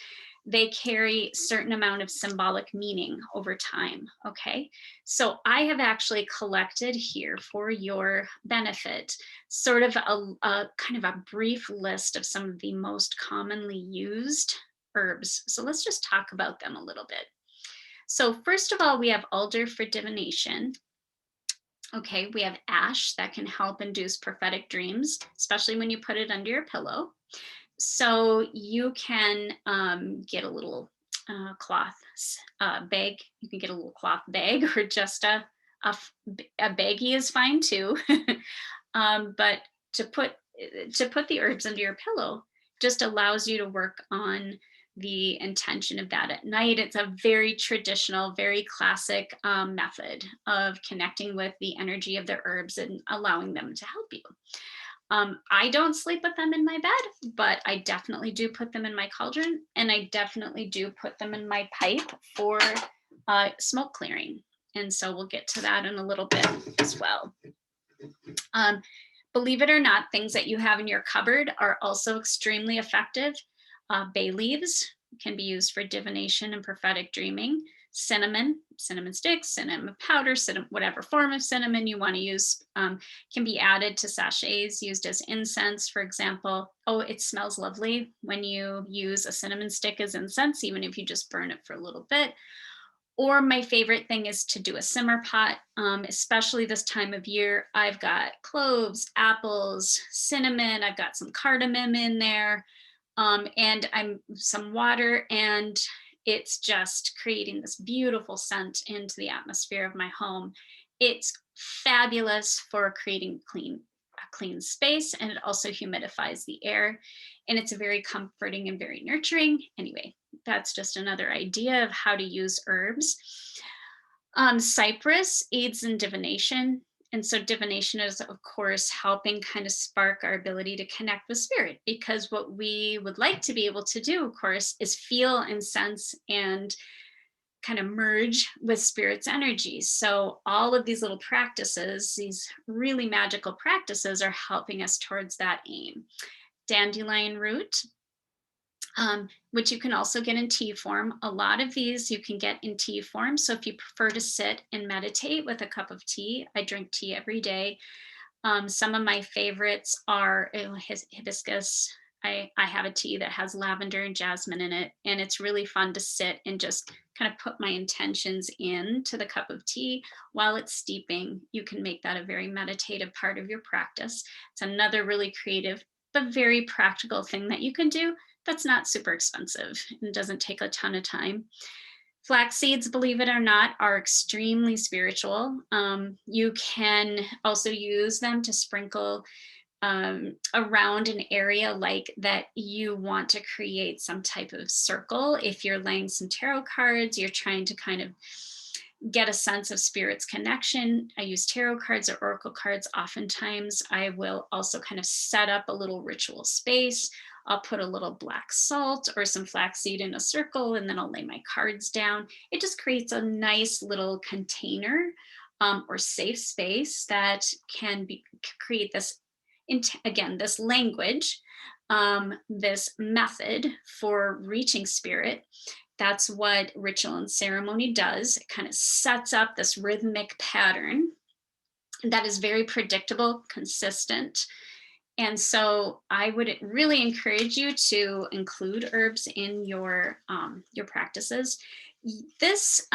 They carry a certain amount of symbolic meaning over time, okay? So I have actually collected here for your benefit sort of a kind of a brief list of some of the most commonly used herbs. So let's just talk about them a little bit. So first of all, we have alder for divination. Okay, we have ash that can help induce prophetic dreams, especially when you put it under your pillow. So you can get a little cloth bag. You can get a little cloth bag or just a baggie is fine too. But to put the herbs under your pillow just allows you to work on the intention of that at night. It's a very traditional, very classic method of connecting with the energy of the herbs and allowing them to help you. I don't sleep with them in my bed, but I definitely do put them in my cauldron, and I definitely do put them in my pipe for smoke clearing. And so we'll get to that in a little bit as well. Believe it or not, things that you have in your cupboard are also extremely effective. Bay leaves can be used for divination and prophetic dreaming. Cinnamon sticks, cinnamon powder, whatever form of cinnamon you want to use can be added to sachets used as incense, for example. Oh, it smells lovely when you use a cinnamon stick as incense, even if you just burn it for a little bit. Or my favorite thing is to do a simmer pot, especially this time of year. I've got cloves, apples, cinnamon, I've got some cardamom in there, and I'm some water, and it's just creating this beautiful scent into the atmosphere of my home. It's fabulous for creating a clean space, and it also humidifies the air, and it's very comforting and very nurturing. Anyway, that's just another idea of how to use herbs. Cypress aids in divination. And so divination is, of course, helping kind of spark our ability to connect with spirit, because what we would like to be able to do, of course, is feel and sense and kind of merge with spirit's energies. So all of these little practices, these really magical practices, are helping us towards that aim. Dandelion root, which you can also get in tea form. A lot of these you can get in tea form. So if you prefer to sit and meditate with a cup of tea, I drink tea every day. Some of my favorites are hibiscus. I have a tea that has lavender and jasmine in it, and it's really fun to sit and just kind of put my intentions into the cup of tea while it's steeping. You can make that a very meditative part of your practice. It's another really creative but very practical thing that you can do that's not super expensive and doesn't take a ton of time. Flax seeds, believe it or not, are extremely spiritual. You can also use them to sprinkle around an area like that you want to create some type of circle. If you're laying some tarot cards, you're trying to kind of get a sense of spirit's connection. I use tarot cards or oracle cards. Oftentimes I will also kind of set up a little ritual space. I'll put a little black salt or some flaxseed in a circle, and then I'll lay my cards down. It just creates a nice little container or safe space that can create this, again, this language, this method for reaching spirit. That's what ritual and ceremony does. It kind of sets up this rhythmic pattern that is very predictable, consistent. And so I would really encourage you to include herbs in your practices. This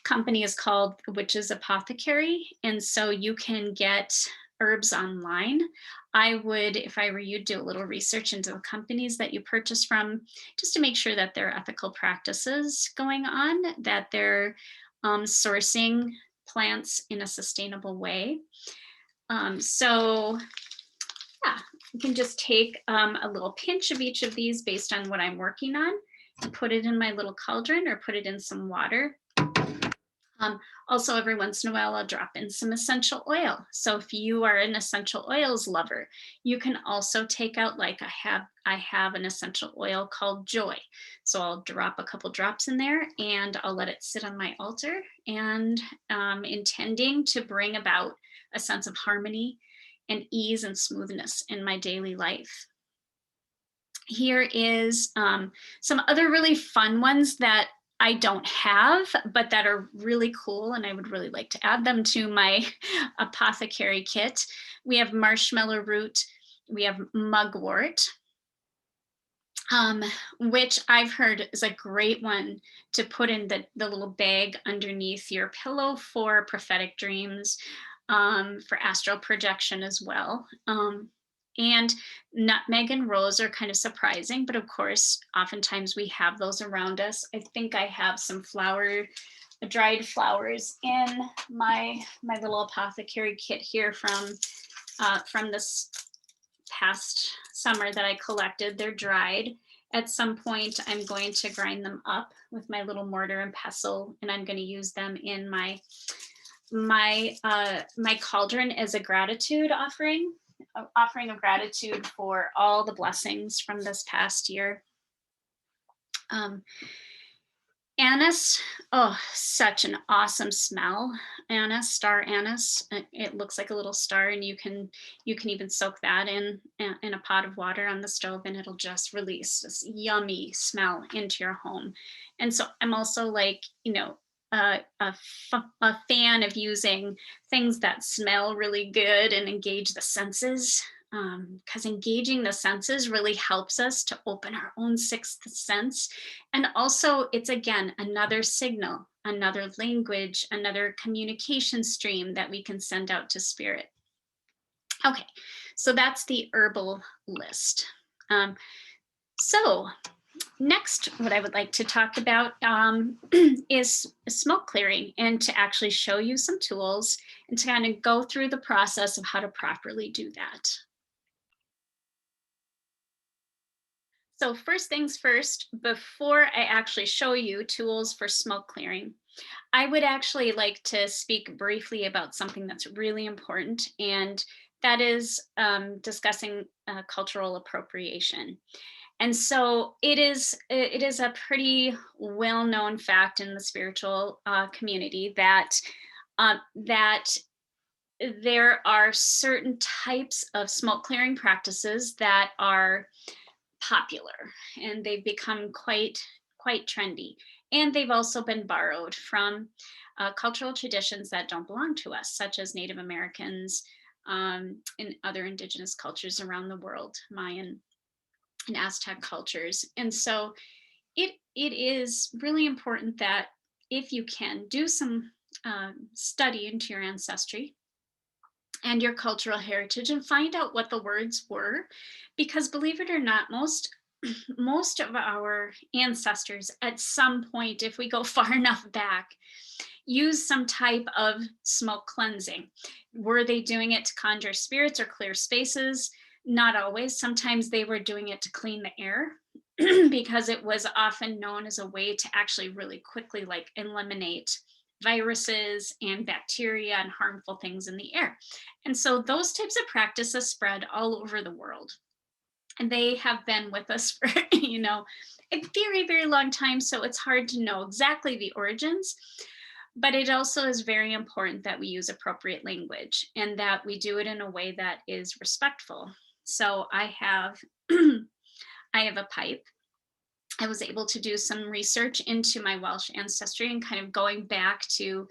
company is called Witch's Apothecary, and so you can get herbs online. I would, if I were you, do a little research into the companies that you purchase from, just to make sure that there are ethical practices going on, that they're sourcing plants in a sustainable way. So yeah, you can just take a little pinch of each of these based on what I'm working on and put it in my little cauldron or put it in some water. Also, every once in a while, I'll drop in some essential oil. So if you are an essential oils lover, you can also take out, like I have an essential oil called Joy. So I'll drop a couple drops in there and I'll let it sit on my altar, and intending to bring about a sense of harmony and ease and smoothness in my daily life. Here is some other really fun ones that I don't have, but that are really cool, and I would really like to add them to my apothecary kit. We have marshmallow root, we have mugwort, which I've heard is a great one to put in the little bag underneath your pillow for prophetic dreams, for astral projection as well. And nutmeg and rose are kind of surprising, but of course, oftentimes we have those around us. I think I have some dried flowers in my little apothecary kit here from this past summer that I collected. They're dried. At some point, I'm going to grind them up with my little mortar and pestle, and I'm going to use them in my cauldron as a gratitude offering of gratitude for all the blessings from this past year. Anise, oh, such an awesome smell. Anise, star anise. It looks like a little star, and you can even soak that in a pot of water on the stove, and it'll just release this yummy smell into your home. And so I'm also, like, a fan of using things that smell really good and engage the senses, because engaging the senses really helps us to open our own sixth sense. And also, it's, again, another signal, another language, another communication stream that we can send out to spirit. Okay, so that's the herbal list. So next, what I would like to talk about is smoke clearing, and to actually show you some tools and to kind of go through the process of how to properly do that. So first things first, before I actually show you tools for smoke clearing, I would actually like to speak briefly about something that's really important, and that is discussing cultural appropriation. And so it is a pretty well-known fact in the spiritual community that there are certain types of smoke clearing practices that are popular, and they've become quite trendy. And they've also been borrowed from cultural traditions that don't belong to us, such as Native Americans and other indigenous cultures around the world, Mayan and Aztec cultures. And so it is really important that, if you can, do some study into your ancestry and your cultural heritage and find out what the words were, because, believe it or not, most of our ancestors at some point, if we go far enough back, use some type of smoke cleansing. Were they doing it to conjure spirits or clear spaces? Not always. Sometimes they were doing it to clean the air, because it was often known as a way to actually really quickly, like, eliminate viruses and bacteria and harmful things in the air. And so those types of practices spread all over the world. And they have been with us for, a very, very long time. So it's hard to know exactly the origins. But it also is very important that we use appropriate language and that we do it in a way that is respectful. So I have I have a pipe. I was able to do some research into my Welsh ancestry and kind of going back to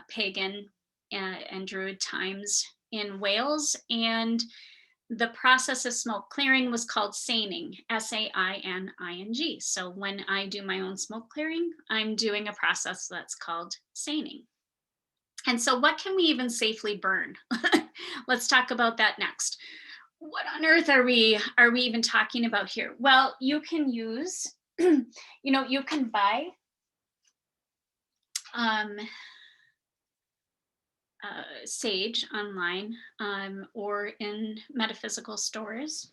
pagan and Druid times in Wales. And the process of smoke clearing was called seining, Saining. So when I do my own smoke clearing, I'm doing a process that's called seining. And so what can we even safely burn? Let's talk about that next. What on earth are we even talking about here? Well, you can use, you can buy sage online or in metaphysical stores.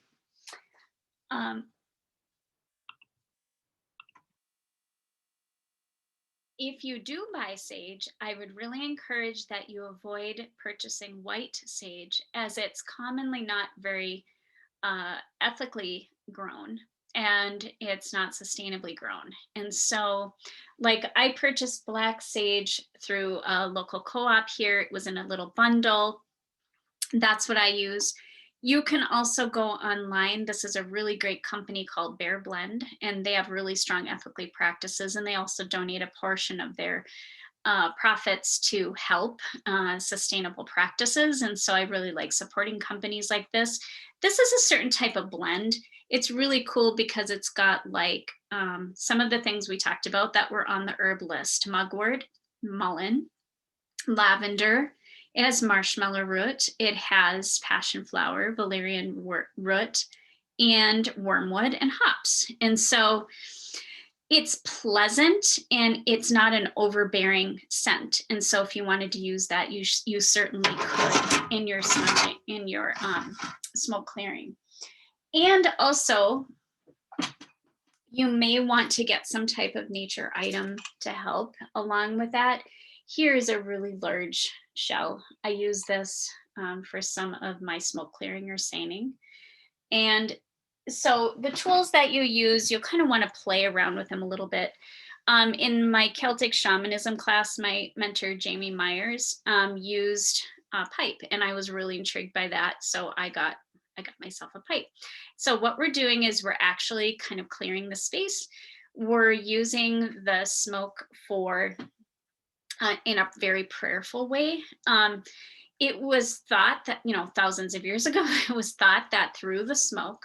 If you do buy sage, I would really encourage that you avoid purchasing white sage, as it's commonly not very ethically grown and it's not sustainably grown. And so, like, I purchased black sage through a local co-op here. It was in a little bundle. That's what I use. You can also go online. This is a really great company called Bear Blend, and they have really strong ethically practices, and they also donate a portion of their profits to help sustainable practices. And so I really like supporting companies like this. This is a certain type of blend. It's really cool because it's got like some of the things we talked about that were on the herb list: mugwort, mullein, lavender. It has marshmallow root. It has passion flower, valerian root, and wormwood and hops. And so it's pleasant and it's not an overbearing scent. And so if you wanted to use that, you certainly could in your smoke clearing. And also, you may want to get some type of nature item to help along with that. Here's a really large shell. I use this for some of my smoke clearing or seining. And so the tools that you use, you'll kind of want to play around with them a little bit. In my Celtic shamanism class, my mentor, Jamie Myers, used a pipe, and I was really intrigued by that. So I got myself a pipe. So what we're doing is we're actually kind of clearing the space. We're using the smoke for in a very prayerful way. It was thought that, thousands of years ago, it was thought that through the smoke,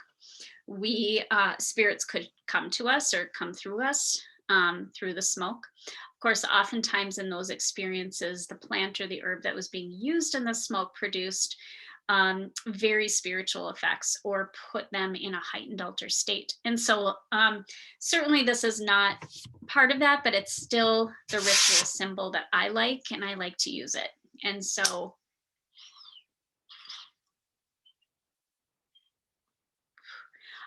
spirits could come to us or come through us through the smoke. Of course, oftentimes in those experiences, the plant or the herb that was being used in the smoke produced very spiritual effects or put them in a heightened altered state. And so certainly this is not part of that, but it's still the ritual symbol that I like, and I like to use it. And so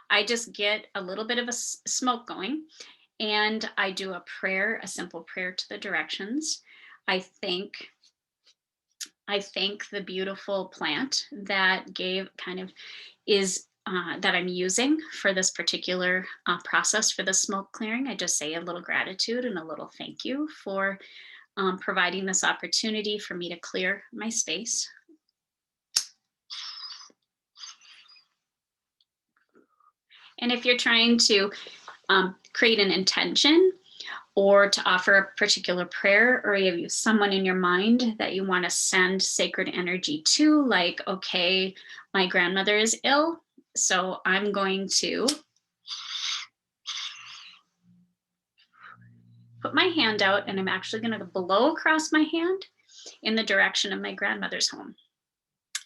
I just get a little bit of a smoke going, and I do a prayer, a simple prayer to the directions. I thank the beautiful plant that is that I'm using for this particular process for the smoke clearing. I just say a little gratitude and a little thank you for providing this opportunity for me to clear my space. And if you're trying to create an intention or to offer a particular prayer, or you have someone in your mind that you want to send sacred energy to, like, okay, my grandmother is ill, so I'm going to put my hand out, and I'm actually going to blow across my hand in the direction of my grandmother's home.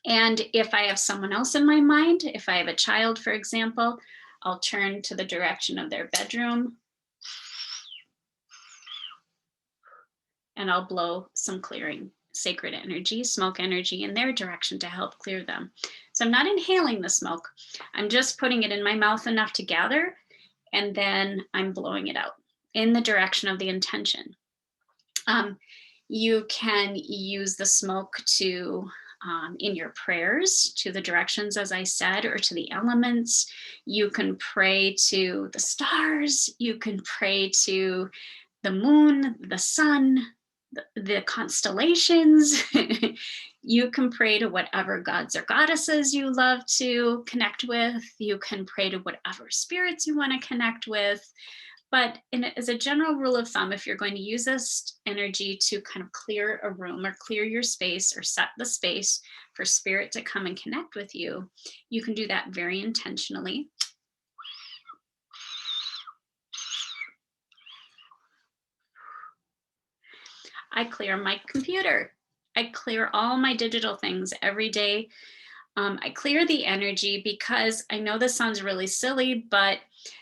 And if I have someone else in my mind, if I have a child, for example, I'll turn to the direction of their bedroom, and I'll blow some clearing sacred energy, smoke energy in their direction to help clear them. So I'm not inhaling the smoke. I'm just putting it in my mouth enough to gather, and then I'm blowing it out in the direction of the intention. You can use the smoke to in your prayers to the directions, as I said, or to the elements. You can pray to the stars. You can pray to the moon, the sun, the constellations. You can pray to whatever gods or goddesses you love to connect with. You can pray to whatever spirits you want to connect with. But as a general rule of thumb, if you're going to use this energy to kind of clear a room or clear your space or set the space for spirit to come and connect with you, you can do that very intentionally. I clear my computer. I clear all my digital things every day. I clear the energy because I know this sounds really silly, but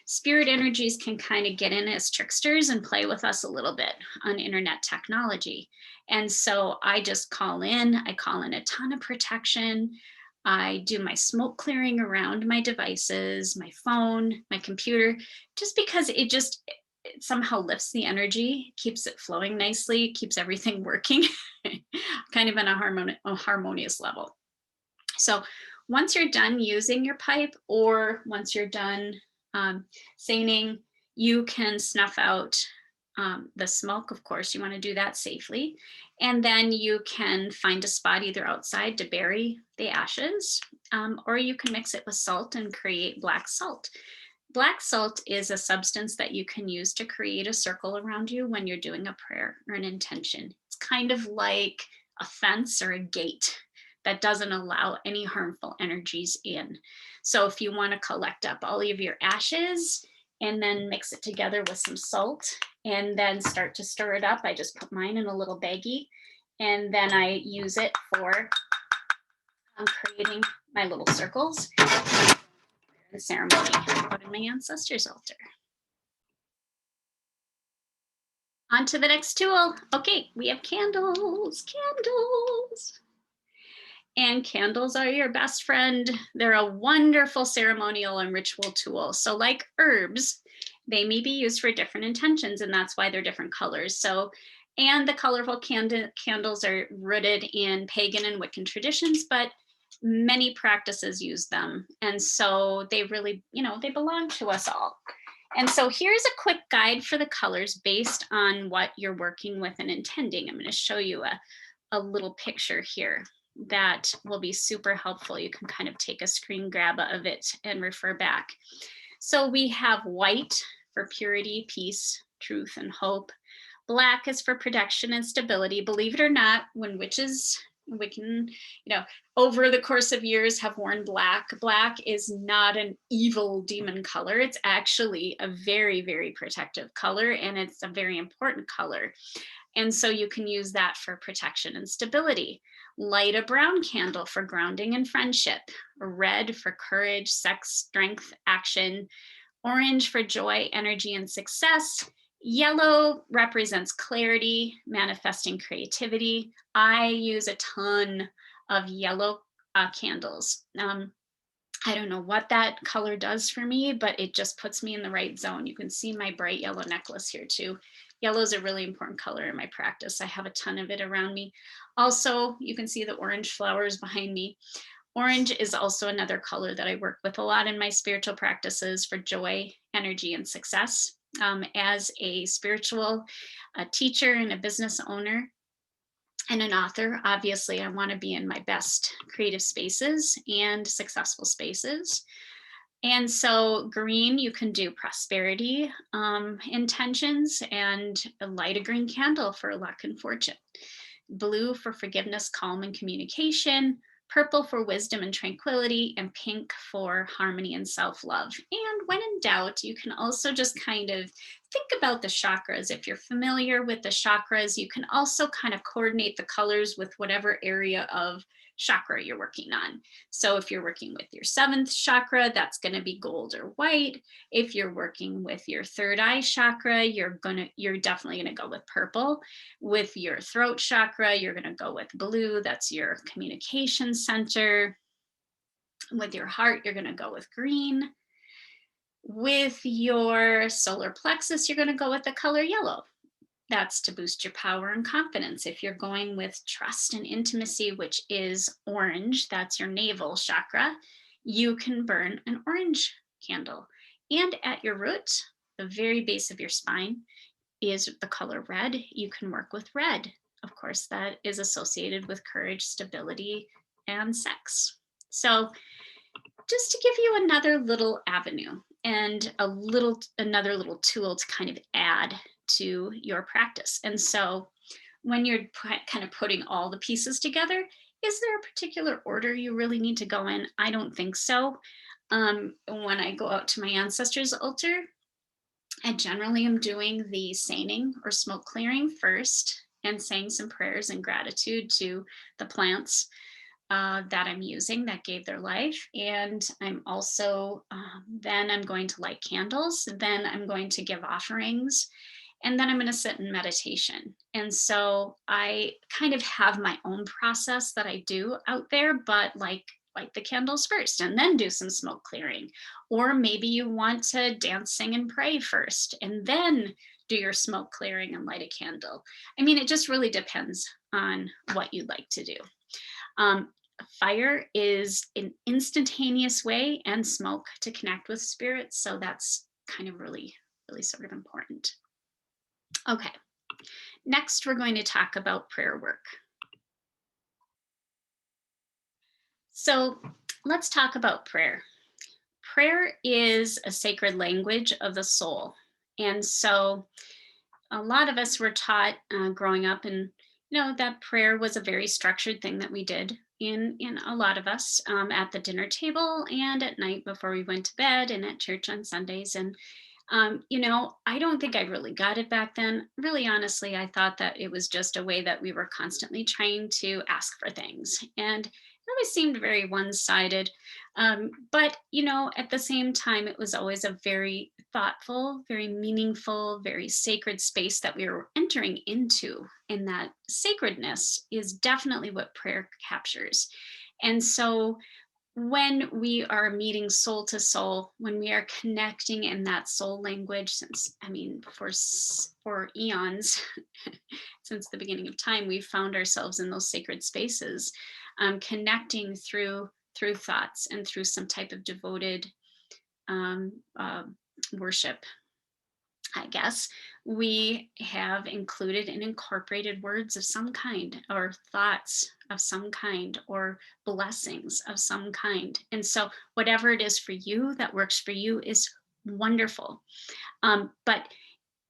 spirit energies can kind of get in as tricksters and play with us a little bit on internet technology. And so I just I call in a ton of protection. I do my smoke clearing around my devices, my phone, my computer, just because it somehow lifts the energy, keeps it flowing nicely, keeps everything working kind of in a harmonious level. So once you're done using your pipe, or once you're done seining, you can snuff out the smoke. Of course, you want to do that safely. And then you can find a spot either outside to bury the ashes, or you can mix it with salt and create black salt. Black salt is a substance that you can use to create a circle around you when you're doing a prayer or an intention. It's kind of like a fence or a gate that doesn't allow any harmful energies in. So if you want to collect up all of your ashes and then mix it together with some salt and then start to stir it up, I just put mine in a little baggie and then I use it for creating my little circles. The ceremony out in my ancestors' altar. On to the next tool. Okay, we have candles. And candles are your best friend. They're a wonderful ceremonial and ritual tool. So like herbs, they may be used for different intentions, and that's why they're different colors. So, and the colorful candles are rooted in pagan and Wiccan traditions, but many practices use them. And so they really, they belong to us all. And so here's a quick guide for the colors based on what you're working with and intending. I'm going to show you a little picture here that will be super helpful. You can kind of take a screen grab of it and refer back. So we have white for purity, peace, truth, and hope. Black is for protection and stability. Believe it or not, when witches, Wiccan, over the course of years have worn black. Black is not an evil demon color. It's actually a very, very protective color, and it's a very important color. And so you can use that for protection and stability. Light a brown candle for grounding and friendship. Red for courage, sex, strength, action. Orange for joy, energy, and success. Yellow represents clarity, manifesting creativity. I use a ton of yellow candles. I don't know what that color does for me, but it just puts me in the right zone. You can see my bright yellow necklace here too. Yellow is a really important color in my practice. I have a ton of it around me. Also, you can see the orange flowers behind me. Orange is also another color that I work with a lot in my spiritual practices for joy, energy, and success. As a spiritual teacher and a business owner and an author, obviously I want to be in my best creative spaces and successful spaces. And so green, you can do prosperity intentions, and light a green candle for luck and fortune. Blue for forgiveness, calm, and communication. Purple for wisdom and tranquility, and pink for harmony and self-love. And when in doubt, you can also just kind of think about the chakras. If you're familiar with the chakras, you can also kind of coordinate the colors with whatever area of chakra you're working on. So if you're working with your 7th chakra, that's going to be gold or white. If you're working with your 3rd eye chakra, you're definitely going to go with purple. With your throat chakra, you're going to go with blue. That's your communication center. With your heart, you're going to go with green. With your solar plexus, you're going to go with the color yellow. That's to boost your power and confidence. If you're going with trust and intimacy, which is orange, that's your navel chakra, you can burn an orange candle. And at your root, the very base of your spine, is the color red. You can work with red. Of course, that is associated with courage, stability, and sex. So, just to give you another little avenue and another little tool to kind of add to your practice. And so, when you're kind of putting all the pieces together, is there a particular order you really need to go in? I don't think so. When I go out to my ancestors' altar, I generally am doing the seining or smoke clearing first and saying some prayers and gratitude to the plants that I'm using that gave their life. And I'm also, then I'm going to light candles. Then I'm going to give offerings. And then I'm going to sit in meditation. And so I kind of have my own process that I do out there, but like light the candles first and then do some smoke clearing. Or maybe you want to dance, sing, and pray first, and then do your smoke clearing and light a candle. I mean, it just really depends on what you'd like to do. Fire is an instantaneous way, and smoke to connect with spirits. So that's kind of really, really sort of important. Okay, next we're going to talk about prayer work. So let's talk about prayer. Prayer is a sacred language of the soul. And so a lot of us were taught growing up, and that prayer was a very structured thing that we did in a lot of us, at the dinner table and at night before we went to bed and at church on Sundays. And I don't think I really got it back then. Really, honestly, I thought that it was just a way that we were constantly trying to ask for things. And it always seemed very one-sided. But, at the same time, it was always a very thoughtful, very meaningful, very sacred space that we were entering into. And that sacredness is definitely what prayer captures. And so when we are meeting soul to soul, when we are connecting in that soul language, since for eons, since the beginning of time, we've found ourselves in those sacred spaces, connecting through thoughts and through some type of devoted worship, I guess. We have included and incorporated words of some kind, or thoughts of some kind, or blessings of some kind. And so whatever it is for you that works for you is wonderful. But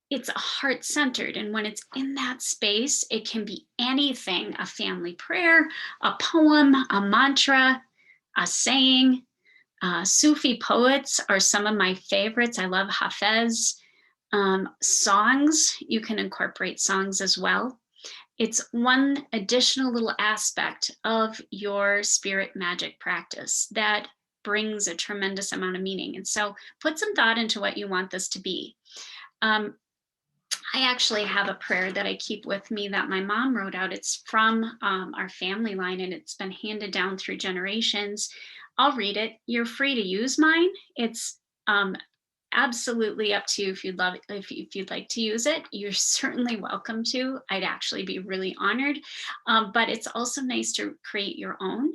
it's heart-centered. And when it's in that space, it can be anything: a family prayer, a poem, a mantra, a saying. Sufi poets are some of my favorites. I love Hafez. Songs, you can incorporate songs as well. It's one additional little aspect of your spirit magic practice that brings a tremendous amount of meaning. And so put some thought into what you want this to be. I actually have a prayer that I keep with me that my mom wrote out. It's from our family line, and it's been handed down through generations. I'll read it. You're free to use mine. It's absolutely up to you if you'd like to use it. You're certainly welcome to. I'd actually be really honored. But it's also nice to create your own,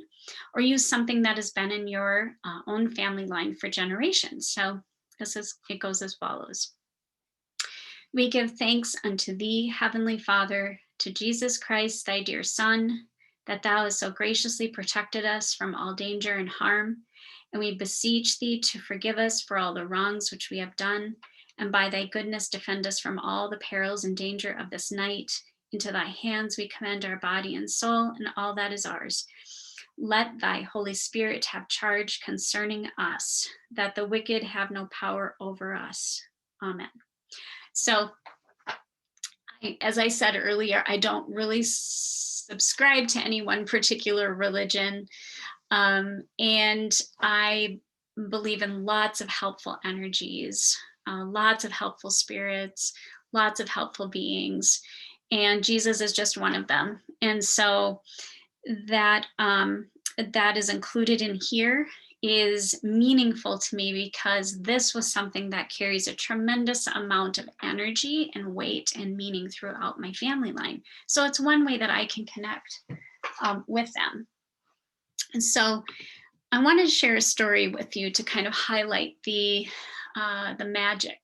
or use something that has been in your own family line for generations. So it goes as follows. We give thanks unto thee, Heavenly Father, to Jesus Christ, thy dear Son, that thou hast so graciously protected us from all danger and harm. And we beseech thee to forgive us for all the wrongs which we have done, and by thy goodness defend us from all the perils and danger of this night. Into thy hands we commend our body and soul and all that is ours. Let thy Holy Spirit have charge concerning us, that the wicked have no power over us. Amen. So, as I said earlier, I don't really subscribe to any one particular religion. And I believe in lots of helpful energies, lots of helpful spirits, lots of helpful beings. And Jesus is just one of them. And so that is included in here. is meaningful to me because this was something that carries a tremendous amount of energy and weight and meaning throughout my family line. So it's one way that I can connect with them. And so I wanted to share a story with you to kind of highlight the magic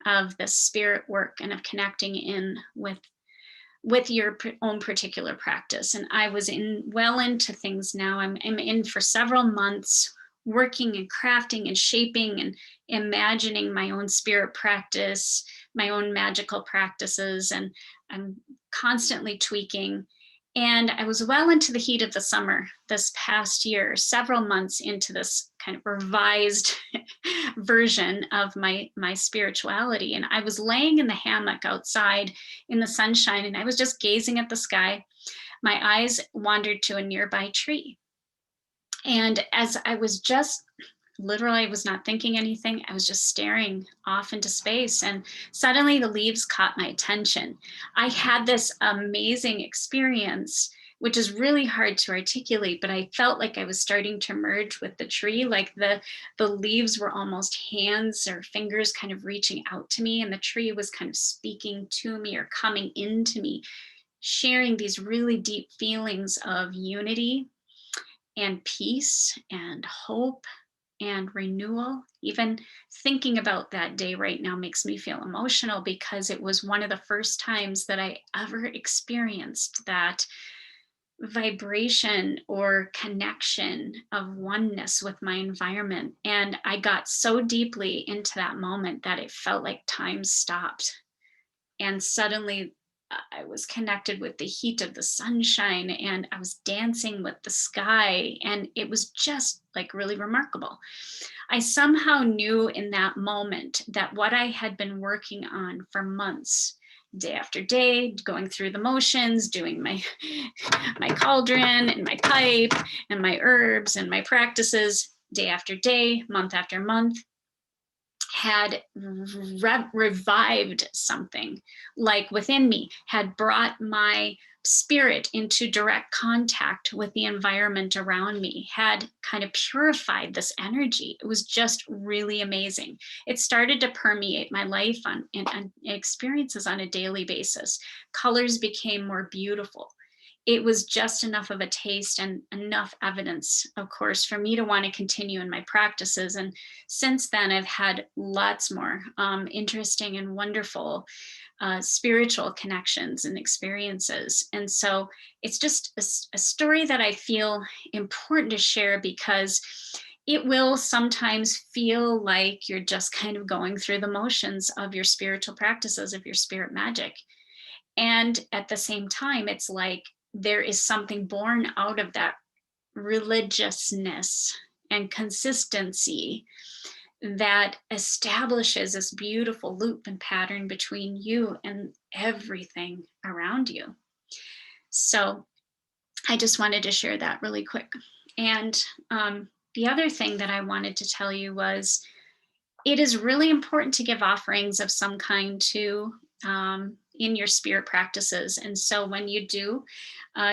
of the spirit work and of connecting in with your own particular practice. And I was well into things now. I'm in for several months working and crafting and shaping and imagining my own spirit practice, my own magical practices, and I'm constantly tweaking. And I was well into the heat of the summer this past year, several months into this kind of revised version of my spirituality. And I was laying in the hammock outside in the sunshine, and I was just gazing at the sky. My eyes wandered to a nearby tree. And as I was just literally, I was not thinking anything. I was just staring off into space. And suddenly the leaves caught my attention. I had this amazing experience, which is really hard to articulate, but I felt like I was starting to merge with the tree. Like the leaves were almost hands or fingers kind of reaching out to me. And the tree was kind of speaking to me or coming into me, sharing these really deep feelings of unity and peace and hope and renewal. Even thinking about that day right now makes me feel emotional because it was one of the first times that I ever experienced that vibration or connection of oneness with my environment. And I got so deeply into that moment that it felt like time stopped. And suddenly I was connected with the heat of the sunshine and I was dancing with the sky. And it was just like really remarkable. I somehow knew in that moment that what I had been working on for months, day after day, going through the motions, doing my cauldron and my pipe and my herbs and my practices day after day, month after month, had revived something like within me, had brought my spirit into direct contact with the environment around me, had kind of purified this energy. It was just really amazing. It started to permeate my life and experiences on a daily basis. Colors became more beautiful. It was just enough of a taste and enough evidence, of course, for me to want to continue in my practices. And since then, I've had lots more interesting and wonderful spiritual connections and experiences. And so it's just a story that I feel important to share because it will sometimes feel like you're just kind of going through the motions of your spiritual practices, of your spirit magic. And at the same time, it's like there is something born out of that religiousness and consistency that establishes this beautiful loop and pattern between you and everything around you. So I just wanted to share that really quick. And the other thing that I wanted to tell you was it is really important to give offerings of some kind to in your spirit practices. And so when you do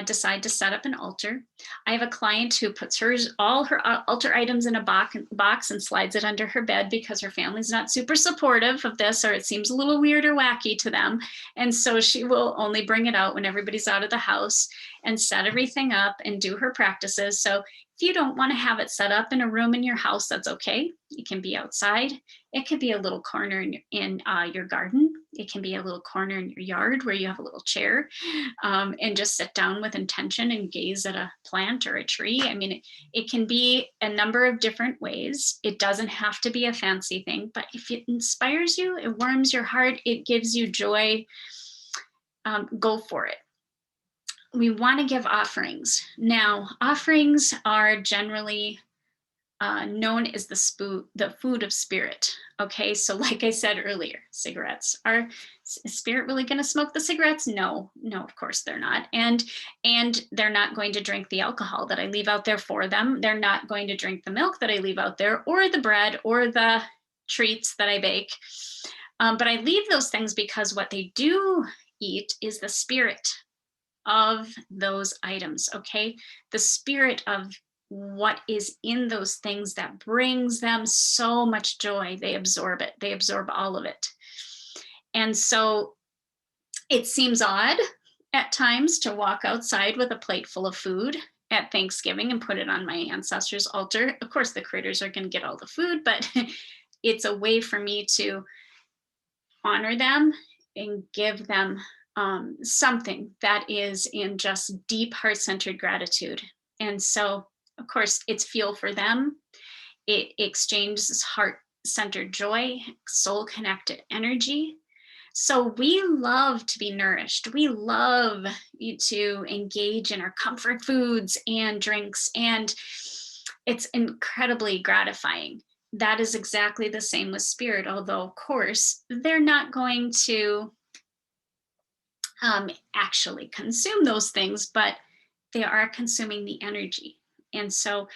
decide to set up an altar, I have a client who puts all her altar items in a box and slides it under her bed because her family's not super supportive of this, or it seems a little weird or wacky to them. And so she will only bring it out when everybody's out of the house and set everything up and do her practices. So if you don't want to have it set up in a room in your house, that's okay. It can be outside. It could be a little corner in your garden. It can be a little corner in your yard where you have a little chair and just sit down with intention and gaze at a plant or a tree. I mean, it can be a number of different ways. It doesn't have to be a fancy thing, but if it inspires you, it warms your heart, it gives you joy, go for it. We want to give offerings. Now, offerings are generally known as the food of spirit. Okay, so like I said earlier, cigarettes. Are spirit really going to smoke the cigarettes? No, of course they're not. And they're not going to drink the alcohol that I leave out there for them. They're not going to drink the milk that I leave out there, or the bread, or the treats that I bake. But I leave those things because what they do eat is the spirit of those items, okay? The spirit of what is in those things that brings them so much joy. They absorb it, they absorb all of it. And so it seems odd at times to walk outside with a plate full of food at Thanksgiving and put it on my ancestors' altar. Of course, the critters are going to get all the food, but it's a way for me to honor them and give them something that is in just deep heart-centered gratitude. And so, of course, it's fuel for them. It exchanges heart-centered joy, soul-connected energy. So we love to be nourished. We love to engage in our comfort foods and drinks, and it's incredibly gratifying. That is exactly the same with spirit, although, of course, they're not going to actually consume those things, but they are consuming the energy. And so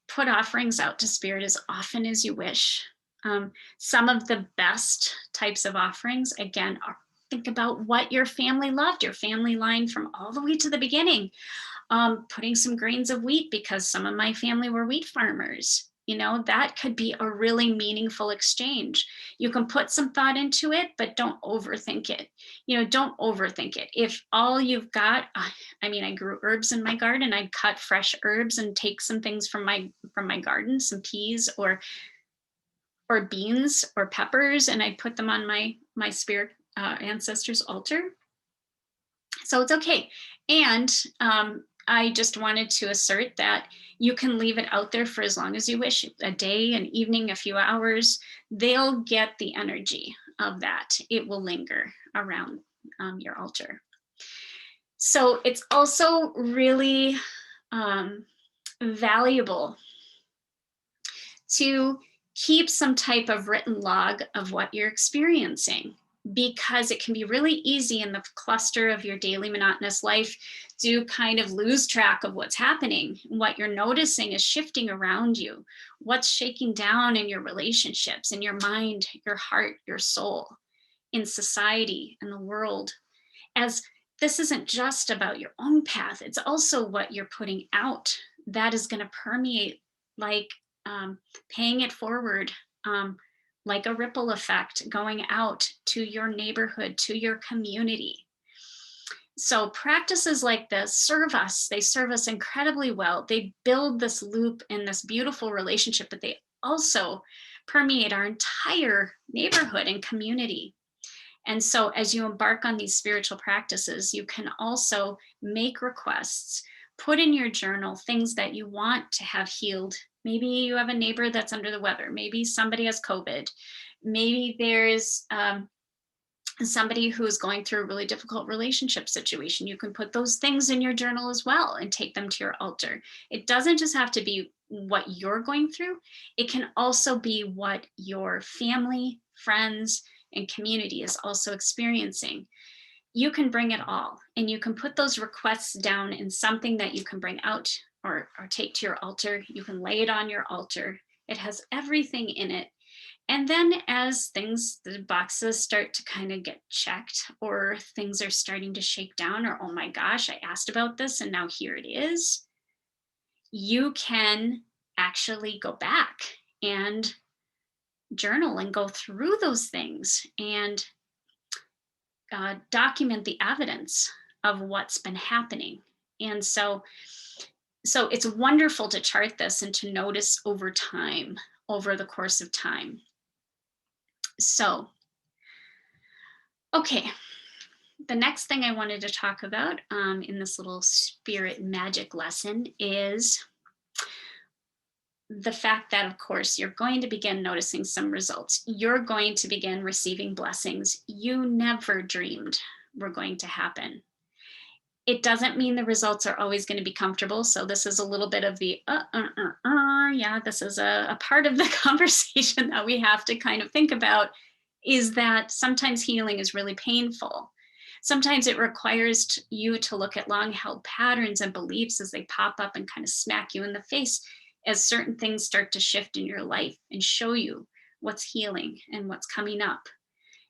put offerings out to spirit as often as you wish. Some of the best types of offerings, again, are think about what your family loved, your family line from all the way to the beginning. Putting some grains of wheat because some of my family were wheat farmers. You know, that could be a really meaningful exchange. You can put some thought into it, but don't overthink it. You know, don't overthink it. If all you've got, I mean, I grew herbs in my garden. I'd cut fresh herbs and take some things from my garden, some peas or beans or peppers, and I'd put them on my spirit ancestors' altar. So it's okay. And I just wanted to assert that you can leave it out there for as long as you wish, a day, an evening, a few hours. They'll get the energy of that. It will linger around your altar. So it's also really valuable to keep some type of written log of what you're experiencing, because it can be really easy in the cluster of your daily monotonous life to kind of lose track of what's happening. What you're noticing is shifting around you, what's shaking down in your relationships, in your mind, your heart, your soul, in society, in the world. As this isn't just about your own path, it's also what you're putting out that is going to permeate, like paying it forward, like a ripple effect going out to your neighborhood, to your community. So practices like this serve us. They serve us incredibly well. They build this loop and this beautiful relationship, but they also permeate our entire neighborhood and community. And so as you embark on these spiritual practices, you can also make requests, put in your journal things that you want to have healed. Maybe you have a neighbor that's under the weather. Maybe somebody has COVID. Maybe there's somebody who's going through a really difficult relationship situation. You can put those things in your journal as well and take them to your altar. It doesn't just have to be what you're going through. It can also be what your family, friends, and community is also experiencing. You can bring it all, and you can put those requests down in something that you can bring out or take to your altar. You can lay it on your altar. It has everything in it. And then as the boxes start to kind of get checked, or things are starting to shake down, or, oh my gosh, I asked about this and now here it is, you can actually go back and journal and go through those things and document the evidence of what's been happening. And so it's wonderful to chart this and to notice over time, over the course of time. So, okay, the next thing I wanted to talk about in this little spirit magic lesson is the fact that, of course, you're going to begin noticing some results. You're going to begin receiving blessings you never dreamed were going to happen. It doesn't mean the results are always going to be comfortable. So this is a little bit of the, yeah, this is a part of the conversation that we have to kind of think about, is that sometimes healing is really painful. Sometimes it requires you to look at long-held patterns and beliefs as they pop up and kind of smack you in the face as certain things start to shift in your life and show you what's healing and what's coming up.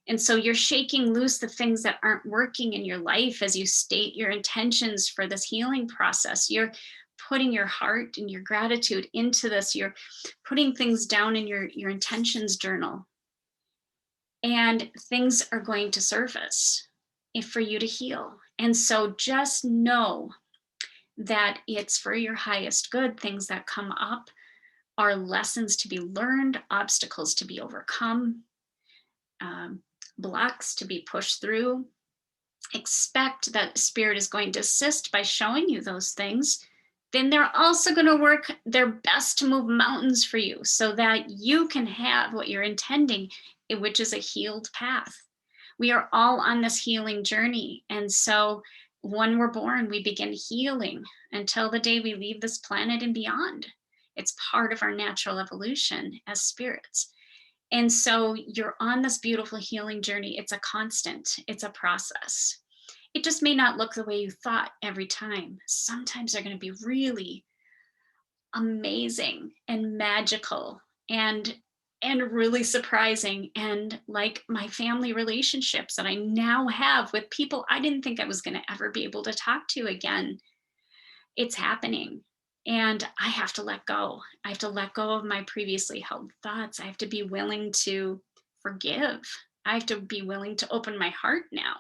And so you're shaking loose the things that aren't working in your life as you state your intentions for this healing process. You're putting your heart and your gratitude into this. You're putting things down in your intentions journal, and things are going to surface for you to heal. And so just know that it's for your highest good. Things that come up are lessons to be learned, obstacles to be overcome, um, blocks to be pushed through. Expect that spirit is going to assist by showing you those things. Then they're also going to work their best to move mountains for you so that you can have what you're intending, which is a healed path. We are all on this healing journey. And so when we're born, we begin healing until the day we leave this planet and beyond. It's part of our natural evolution as spirits. And so you're on this beautiful healing journey. It's a constant, it's a process. It just may not look the way you thought every time. Sometimes they're going to be really amazing and magical and really surprising, and like my family relationships that I now have with people I didn't think I was going to ever be able to talk to again. It's happening. And I have to let go. I have to let go of my previously held thoughts. I have to be willing to forgive. I have to be willing to open my heart now.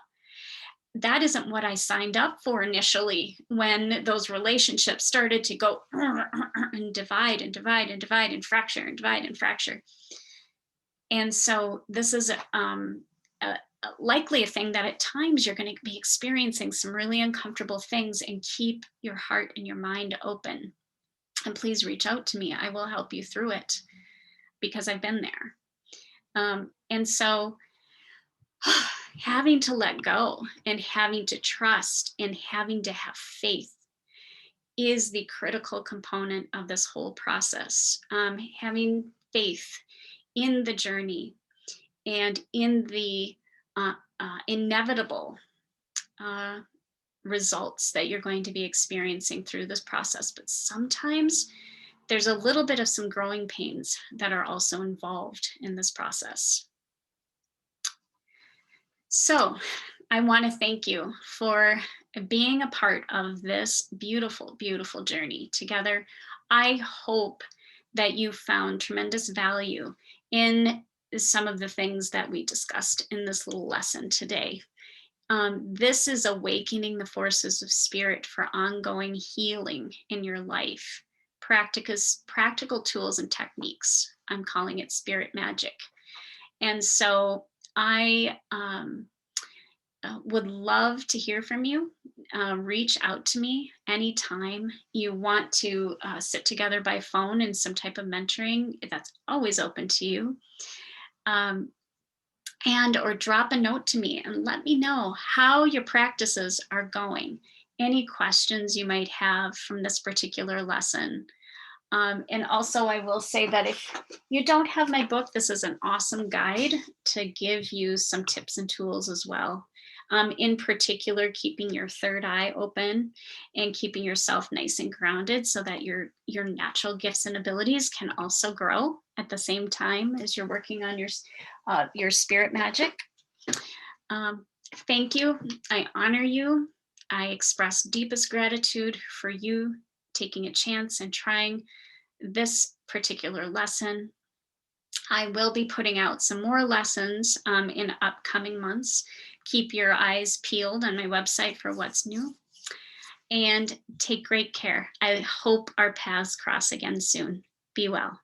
That isn't what I signed up for initially when those relationships started to go and divide and divide and divide and fracture and divide and fracture. And so this is likely a thing that at times you're going to be experiencing some really uncomfortable things, and keep your heart and your mind open. And please reach out to me. I will help you through it because I've been there. And so having to let go and having to trust and having to have faith is the critical component of this whole process. Having faith in the journey and in the inevitable results that you're going to be experiencing through this process. But sometimes there's a little bit of some growing pains that are also involved in this process. So I want to thank you for being a part of this beautiful, beautiful journey together. I hope that you found tremendous value in some of the things that we discussed in this little lesson today. This is awakening the forces of spirit for ongoing healing in your life. Practical tools and techniques. I'm calling it spirit magic. And so I would love to hear from you. Reach out to me anytime you want to sit together by phone in some type of mentoring. That's always open to you. And or drop a note to me and let me know how your practices are going. Any questions you might have from this particular lesson. And also I will say that if you don't have my book, this is an awesome guide to give you some tips and tools as well. In particular, keeping your third eye open and keeping yourself nice and grounded so that your natural gifts and abilities can also grow at the same time as you're working on your spirit magic. Thank you. I honor you. I express deepest gratitude for you taking a chance and trying this particular lesson. I will be putting out some more lessons in upcoming months. Keep your eyes peeled on my website for what's new. And take great care. I hope our paths cross again soon. Be well.